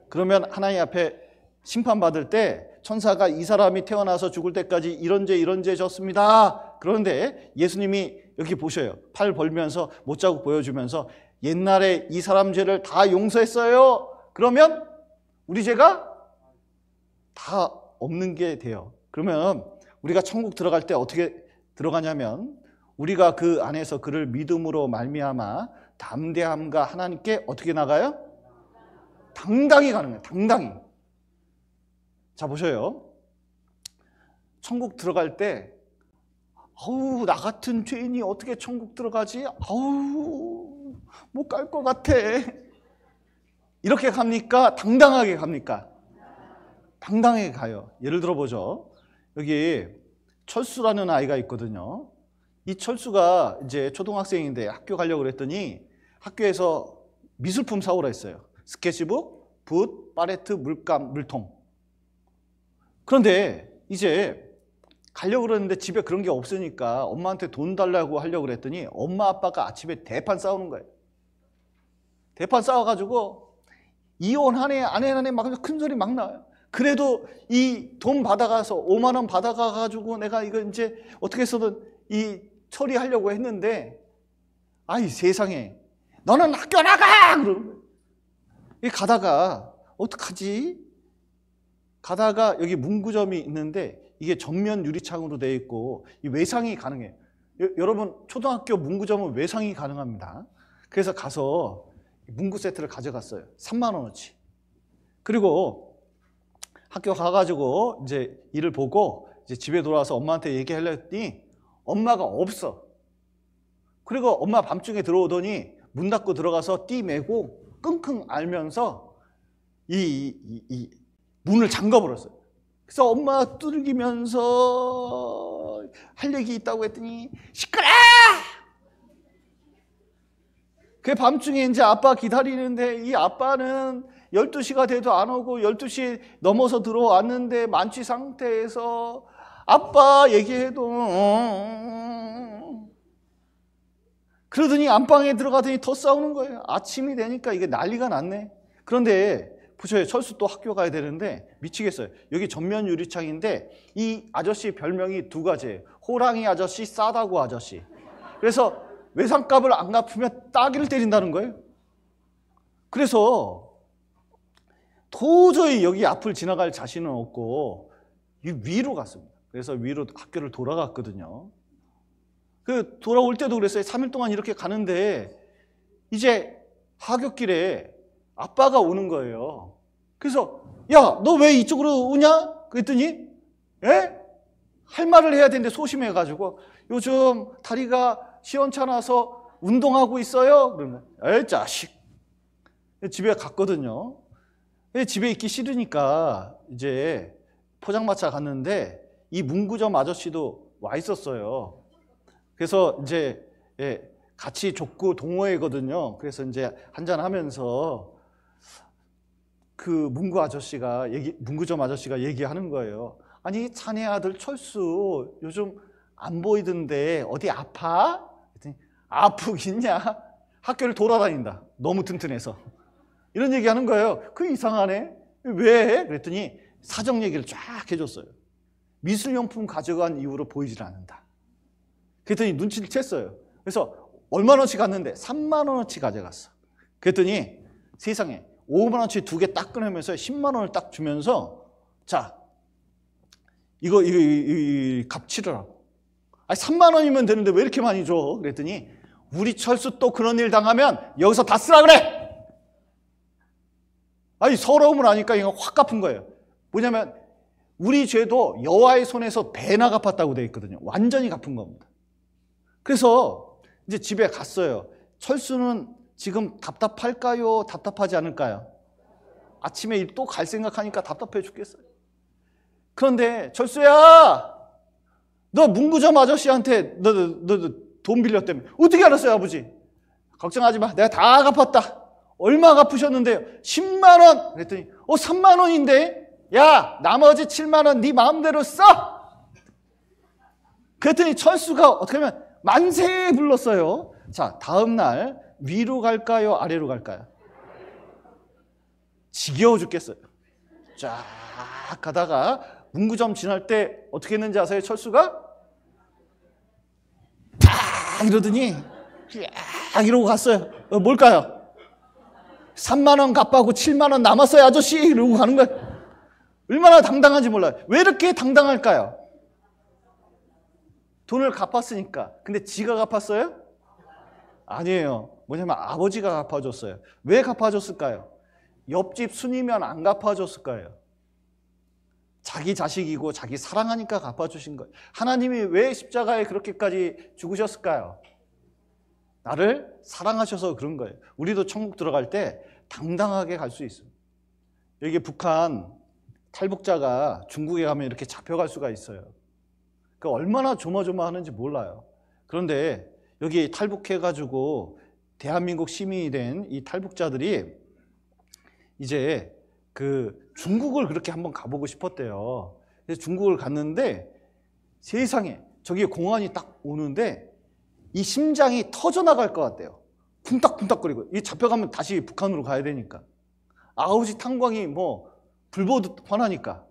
그러면 하나님 앞에 심판받을 때 천사가 이 사람이 태어나서 죽을 때까지 이런 죄 졌습니다. 그런데 예수님이 여기 보셔요. 팔 벌면서 못자국 보여주면서 옛날에 이 사람 죄를 다 용서했어요. 그러면 우리 죄가 다 없는 게 돼요. 그러면 우리가 천국 들어갈 때 어떻게 들어가냐면 우리가 그 안에서 그를 믿음으로 말미암아 담대함과 하나님께 어떻게 나가요? 당당히 가는 거예요. 당당히. 자, 보셔요. 천국 들어갈 때 아우, 나 같은 죄인이 어떻게 천국 들어가지? 아우, 못 갈 것 같아. 이렇게 갑니까? 당당하게 갑니까? 당당하게 가요. 예를 들어 보죠. 여기 철수라는 아이가 있거든요. 이 철수가 이제 초등학생인데 학교 가려고 그랬더니 학교에서 미술품 사오라 했어요. 스케치북, 붓, 팔레트, 물감, 물통. 그런데 이제 가려고 그러는데 집에 그런 게 없으니까 엄마한테 돈 달라고 하려고 그랬더니 엄마 아빠가 아침에 대판 싸우는 거예요. 대판 싸워가지고 이혼하네 안 해하네 막 큰 소리 막 나와요. 그래도 이 돈 받아가서 5만 원 받아가가지고 내가 이거 이제 어떻게 해서든 이 처리하려고 했는데 아이 세상에 너는 학교 나가! 그러는 거예요. 이 가다가 어떡하지? 가다가 여기 문구점이 있는데 이게 전면 유리창으로 되어 있고 이 외상이 가능해요. 여러분 초등학교 문구점은 외상이 가능합니다. 그래서 가서 문구 세트를 가져갔어요. 3만 원어치. 그리고 학교 가가지고 이제 일을 보고 이제 집에 돌아와서 엄마한테 얘기하려고 했더니 엄마가 없어. 그리고 엄마 밤중에 들어오더니 문 닫고 들어가서 띠 매고 끙끙 앓면서 이 문을 잠가버렸어요. 그래서 엄마 두들기면서 할 얘기 있다고 했더니 시끄러! 그 밤중에 이제 아빠 기다리는데 이 아빠는 12시가 돼도 안 오고 12시 넘어서 들어왔는데 만취 상태에서 아빠 얘기해도 그러더니 안방에 들어가더니 더 싸우는 거예요. 아침이 되니까 이게 난리가 났네. 그런데 보셔요. 철수 또 학교 가야 되는데 미치겠어요. 여기 전면 유리창인데 이 아저씨 별명이 두 가지예요. 호랑이 아저씨, 싸다구 아저씨. 그래서 외상값을 안 갚으면 따귀를 때린다는 거예요. 그래서 도저히 여기 앞을 지나갈 자신은 없고 위로 갔습니다. 그래서 위로 학교를 돌아갔거든요. 그 돌아올 때도 그랬어요. 3일 동안 이렇게 가는데 이제 하굣길에 아빠가 오는 거예요. 그래서 야, 너 왜 이쪽으로 오냐? 그랬더니 할 말을 해야 되는데 소심해가지고 요즘 다리가 시원찮아서 운동하고 있어요. 그러면 에이 자식. 집에 갔거든요. 집에 있기 싫으니까 이제 포장마차 갔는데 이 문구점 아저씨도 와 있었어요. 그래서 이제 같이 족구 동호회거든요. 그래서 이제 한잔 하면서 그 문구점 아저씨가 얘기하는 거예요. 아니 자네 아들 철수 요즘 안 보이던데 어디 아파? 그랬더니 아프긴냐? 학교를 돌아다닌다. 너무 튼튼해서. 이런 얘기하는 거예요. 그 이상하네. 왜? 그랬더니 사정 얘기를 쫙 해줬어요. 미술용품 가져간 이후로 보이질 않는다. 그랬더니 눈치를 챘어요. 그래서 얼마나치 갔는데 3만 원어치 가져갔어. 그랬더니 세상에 5만 원어치 2개 딱 꺼내면서 10만 원을 딱 주면서 자 이거 값 치르라고. 아니 3만 원이면 되는데 왜 이렇게 많이 줘? 그랬더니 우리 철수 또 그런 일 당하면 여기서 다 쓰라 그래. 아니 서러움을 하니까 이거 확 갚은 거예요. 뭐냐면 우리 죄도 여호와의 손에서 배나 갚았다고 되어 있거든요. 완전히 갚은 겁니다. 그래서 이제 집에 갔어요. 철수는 지금 답답할까요? 답답하지 않을까요? 아침에 또 갈 생각하니까 답답해 죽겠어요. 그런데 철수야, 너 문구점 아저씨한테 너 돈 빌렸다며. 어떻게 알았어요, 아버지? 걱정하지 마. 내가 다 갚았다. 얼마 갚으셨는데요? 10만 원. 그랬더니 3만 원인데 야 나머지 7만 원 네 마음대로 써. 그랬더니 철수가 어떻게 하면 만세 불렀어요. 자, 다음 날 위로 갈까요? 아래로 갈까요? 지겨워 죽겠어요. 쫙 가다가 문구점 지날 때 어떻게 했는지 아세요? 철수가 딱 이러더니 쫙 이러고 갔어요. 뭘까요? 3만 원 갚아고 7만 원 남았어요, 아저씨. 이러고 가는 거예요. 얼마나 당당한지 몰라요. 왜 이렇게 당당할까요? 돈을 갚았으니까. 근데 지가 갚았어요? 아니에요. 뭐냐면 아버지가 갚아줬어요. 왜 갚아줬을까요? 옆집 순이면 안 갚아줬을 거예요. 자기 자식이고 자기 사랑하니까 갚아주신 거예요. 하나님이 왜 십자가에 그렇게까지 죽으셨을까요? 나를 사랑하셔서 그런 거예요. 우리도 천국 들어갈 때 당당하게 갈 수 있어요. 여기 북한 탈북자가 중국에 가면 이렇게 잡혀갈 수가 있어요. 그러니까 얼마나 조마조마하는지 몰라요. 그런데 여기 탈북해가지고 대한민국 시민이 된 이 탈북자들이 이제 그 중국을 그렇게 한번 가보고 싶었대요. 그래서 중국을 갔는데 세상에 저기 공안이 딱 오는데 이 심장이 터져나갈 것 같대요. 쿵딱쿵딱거리고. 이 잡혀가면 다시 북한으로 가야 되니까. 아우지 탄광이 뭐 불보듯 환하니까.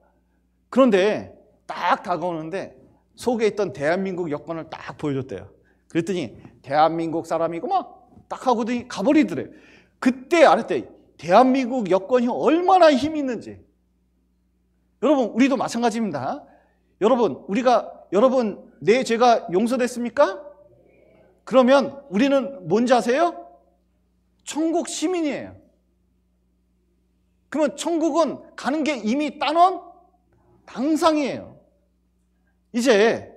그런데 딱 다가오는데 속에 있던 대한민국 여권을 딱 보여줬대요. 그랬더니 대한민국 사람이고 딱 하고더니 가버리더래요. 그때 알았대. 대한민국 여권이 얼마나 힘이 있는지. 여러분, 우리도 마찬가지입니다. 여러분, 내 죄가 용서됐습니까? 그러면 우리는 뭔지 아세요? 천국 시민이에요. 그러면 천국은 가는 게 이미 따놓은 당상이에요. 이제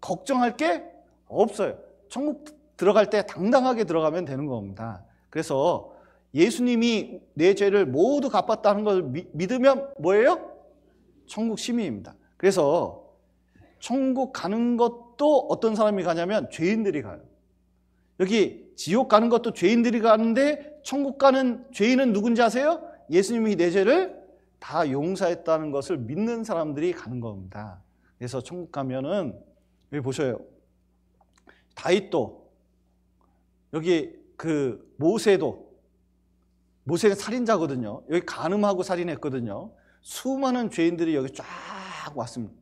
걱정할 게 없어요. 천국 들어갈 때 당당하게 들어가면 되는 겁니다. 그래서 예수님이 내 죄를 모두 갚았다는 걸 믿으면 뭐예요? 천국 시민입니다. 그래서 천국 가는 것도 어떤 사람이 가냐면 죄인들이 가요. 여기 지옥 가는 것도 죄인들이 가는데 천국 가는 죄인은 누군지 아세요? 예수님이 내 죄를 다 용서했다는 것을 믿는 사람들이 가는 겁니다. 그래서 천국 가면은 여기 보셔요. 다윗도 여기 그 모세가 살인자거든요. 여기 간음하고 살인했거든요. 수많은 죄인들이 여기 쫙 왔습니다.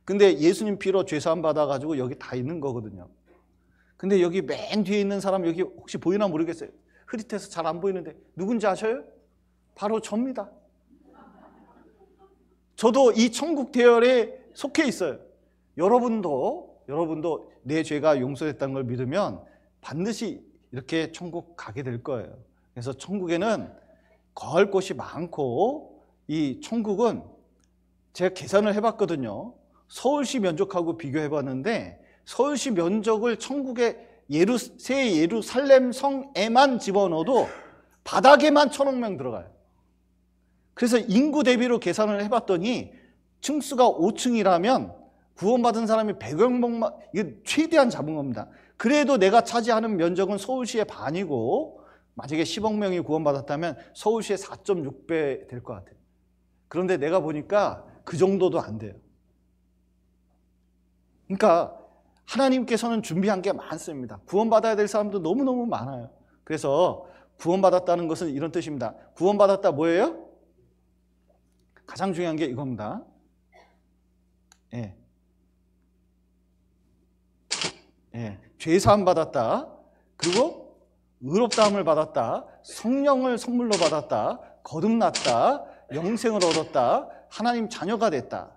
근데 예수님 피로 죄사함 받아가지고 여기 다 있는 거거든요. 근데 여기 맨 뒤에 있는 사람 여기 혹시 보이나 모르겠어요. 흐릿해서 잘 안 보이는데 누군지 아셔요? 바로 저입니다. 저도 이 천국 대열에 속해 있어요. 여러분도 내 죄가 용서됐다는 걸 믿으면 반드시 이렇게 천국 가게 될 거예요. 그래서 천국에는 거할 곳이 많고, 이 천국은 제가 계산을 해봤거든요. 서울시 면적하고 비교해봤는데 서울시 면적을 천국의 새 예루살렘 성에만 집어넣어도 바닥에만 1,000억 명 들어가요. 그래서 인구 대비로 계산을 해봤더니 층수가 5층이라면 구원받은 사람이 100여 명만, 이거 최대한 잡은 겁니다. 그래도 내가 차지하는 면적은 서울시의 반이고, 만약에 10억 명이 구원받았다면 서울시의 4.6배 될 것 같아요. 그런데 내가 보니까 그 정도도 안 돼요. 그러니까 하나님께서는 준비한 게 많습니다. 구원받아야 될 사람도 너무너무 많아요. 그래서 구원받았다는 것은 이런 뜻입니다. 구원받았다 뭐예요? 가장 중요한 게 이겁니다. 죄사함 받았다. 그리고 의롭다함을 받았다. 성령을 선물로 받았다. 거듭났다. 영생을 얻었다. 하나님 자녀가 됐다.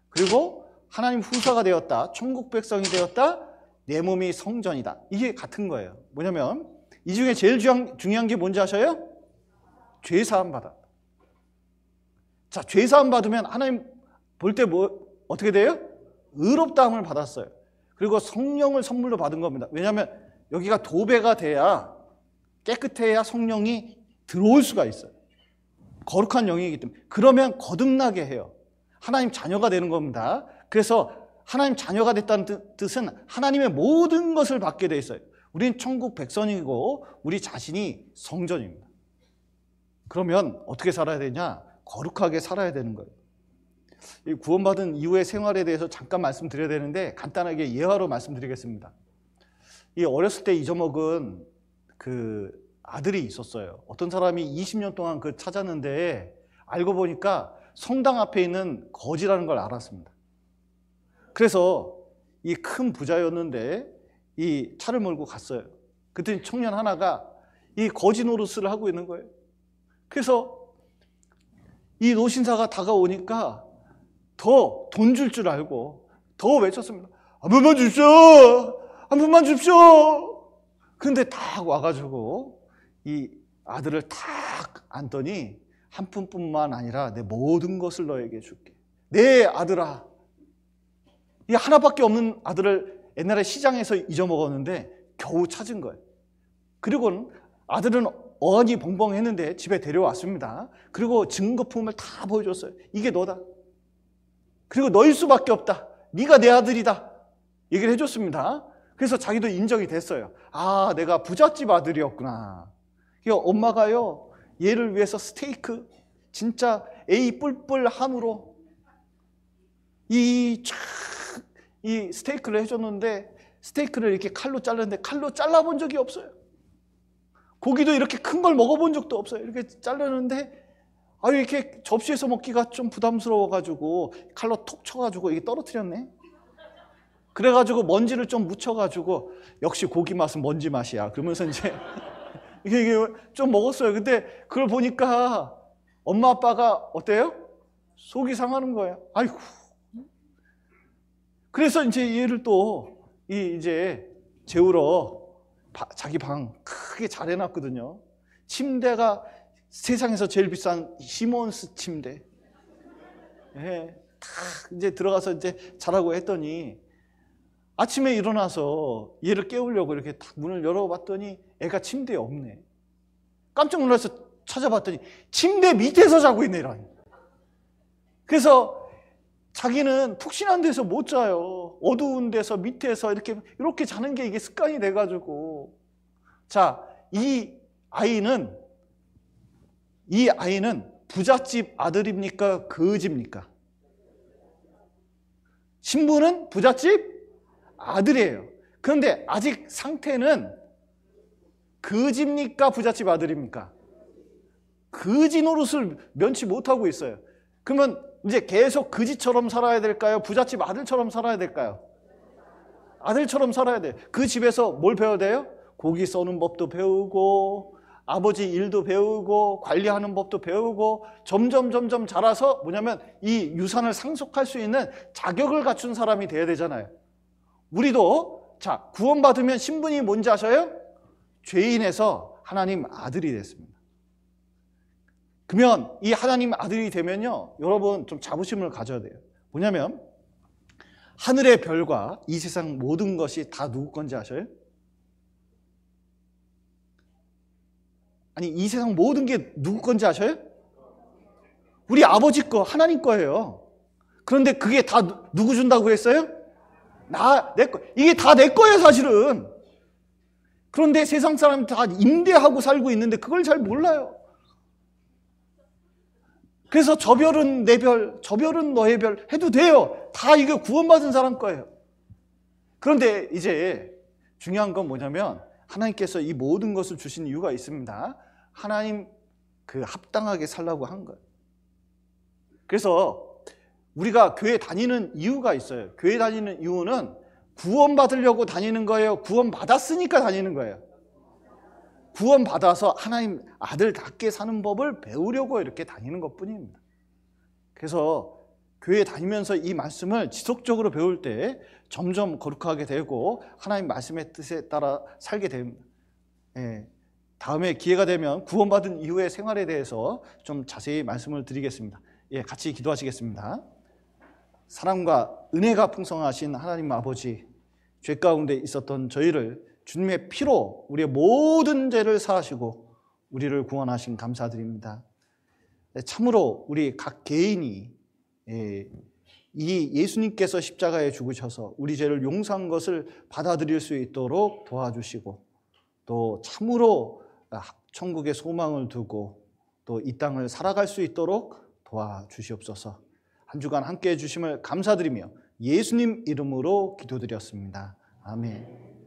그리고 하나님 후사가 되었다. 천국 백성이 되었다. 내 몸이 성전이다. 이게 같은 거예요. 뭐냐면 이 중에 제일 중요한 게 뭔지 아셔요? 죄사함 받았다. 자, 죄사함 받으면 하나님 볼 때 어떻게 돼요? 의롭다함을 받았어요. 그리고 성령을 선물로 받은 겁니다. 왜냐하면 여기가 도배가 돼야, 깨끗해야 성령이 들어올 수가 있어요. 거룩한 영이기 때문에. 그러면 거듭나게 해요. 하나님 자녀가 되는 겁니다. 그래서 하나님 자녀가 됐다는 뜻은 하나님의 모든 것을 받게 돼 있어요. 우린 천국 백성이고 우리 자신이 성전입니다. 그러면 어떻게 살아야 되냐? 거룩하게 살아야 되는 거예요. 이 구원받은 이후의 생활에 대해서 잠깐 말씀드려야 되는데 간단하게 예화로 말씀드리겠습니다. 이 어렸을 때 잊어먹은 그 아들이 있었어요. 어떤 사람이 20년 동안 그 찾았는데 알고 보니까 성당 앞에 있는 거지라는 걸 알았습니다. 그래서 이 큰 부자였는데 이 차를 몰고 갔어요. 그랬더니 청년 하나가 이 거지 노릇을 하고 있는 거예요. 그래서 이 노신사가 다가오니까 더 돈 줄 줄 알고 더 외쳤습니다. 한 번만 줍시오! 한 번만 줍시오! 그런데 딱 와가지고 이 아들을 탁 안더니 한 푼뿐만 아니라 내 모든 것을 너에게 줄게. 내 아들아. 이 하나밖에 없는 아들을 옛날에 시장에서 잊어먹었는데 겨우 찾은 거예요. 그리고는 아들은 어안이 벙벙했는데 집에 데려왔습니다. 그리고 증거품을 다 보여줬어요. 이게 너다. 그리고 너일 수밖에 없다. 네가 내 아들이다. 얘기를 해줬습니다. 그래서 자기도 인정이 됐어요. 아, 내가 부잣집 아들이었구나. 엄마가요, 얘를 위해서 스테이크 진짜 A 뿔뿔 함으로 이 스테이크를 해줬는데 스테이크를 이렇게 칼로 잘랐는데 칼로 잘라본 적이 없어요. 고기도 이렇게 큰 걸 먹어본 적도 없어요. 이렇게 자르는데 이렇게 접시에서 먹기가 좀 부담스러워가지고 칼로 톡 쳐가지고 이게 떨어뜨렸네. 그래가지고 먼지를 좀 묻혀가지고 역시 고기 맛은 먼지 맛이야. 그러면서 이제 이게 좀 먹었어요. 근데 그걸 보니까 엄마 아빠가 어때요? 속이 상하는 거예요. 아이고. 그래서 이제 얘를 또 이제 재우러 자기 방 크게 잘 해놨거든요. 침대가 세상에서 제일 비싼 시몬스 침대. 딱 이제 들어가서 이제 자라고 했더니 아침에 일어나서 얘를 깨우려고 이렇게 딱 문을 열어봤더니 애가 침대에 없네. 깜짝 놀라서 찾아봤더니 침대 밑에서 자고 있네라니. 그래서 자기는 푹신한 데서 못 자요. 어두운 데서 밑에서 이렇게 자는 게 이게 습관이 돼가지고. 자, 이 아이는 부잣집 아들입니까? 거지입니까? 신부는 부잣집 아들이에요. 그런데 아직 상태는 거지입니까? 부잣집 아들입니까? 거지 노릇을 면치 못하고 있어요. 그러면 이제 계속 거지처럼 살아야 될까요? 부잣집 아들처럼 살아야 될까요? 아들처럼 살아야 돼요. 그 집에서 뭘 배워야 돼요? 고기 써는 법도 배우고 아버지 일도 배우고 관리하는 법도 배우고 점점 자라서 뭐냐면 이 유산을 상속할 수 있는 자격을 갖춘 사람이 돼야 되잖아요. 우리도 자, 구원받으면 신분이 뭔지 아셔요? 죄인에서 하나님 아들이 됐습니다. 그러면 이 하나님 아들이 되면요, 여러분 좀 자부심을 가져야 돼요. 뭐냐면 하늘의 별과 이 세상 모든 것이 다 누구 건지 아셔요? 아니, 이 세상 모든 게 누구 건지 아셔요? 우리 아버지 거, 하나님 거예요. 그런데 그게 다 누구 준다고 그랬어요? 내 거. 이게 다 내 거예요, 사실은. 그런데 세상 사람이 다 임대하고 살고 있는데 그걸 잘 몰라요. 그래서 저 별은 내 별, 저 별은 너의 별 해도 돼요. 다 이게 구원받은 사람 거예요. 그런데 이제 중요한 건 뭐냐면 하나님께서 이 모든 것을 주신 이유가 있습니다. 하나님 합당하게 살라고 한 거예요. 그래서 우리가 교회 다니는 이유가 있어요. 교회 다니는 이유는 구원받으려고 다니는 거예요? 구원받았으니까 다니는 거예요? 구원받아서 하나님 아들답게 사는 법을 배우려고 이렇게 다니는 것뿐입니다. 그래서 교회 다니면서 이 말씀을 지속적으로 배울 때 점점 거룩하게 되고 하나님 말씀의 뜻에 따라 살게 됩니다. 다음에 기회가 되면 구원받은 이후의 생활에 대해서 좀 자세히 말씀을 드리겠습니다. 같이 기도하시겠습니다. 사랑과 은혜가 풍성하신 하나님 아버지, 죄 가운데 있었던 저희를 주님의 피로 우리의 모든 죄를 사하시고 우리를 구원하신 감사드립니다. 참으로 우리 각 개인이 이 예수님께서 십자가에 죽으셔서 우리 죄를 용서한 것을 받아들일 수 있도록 도와주시고 또 참으로 천국의 소망을 두고 또 이 땅을 살아갈 수 있도록 도와주시옵소서. 한 주간 함께해 주심을 감사드리며 예수님 이름으로 기도드렸습니다. 아멘.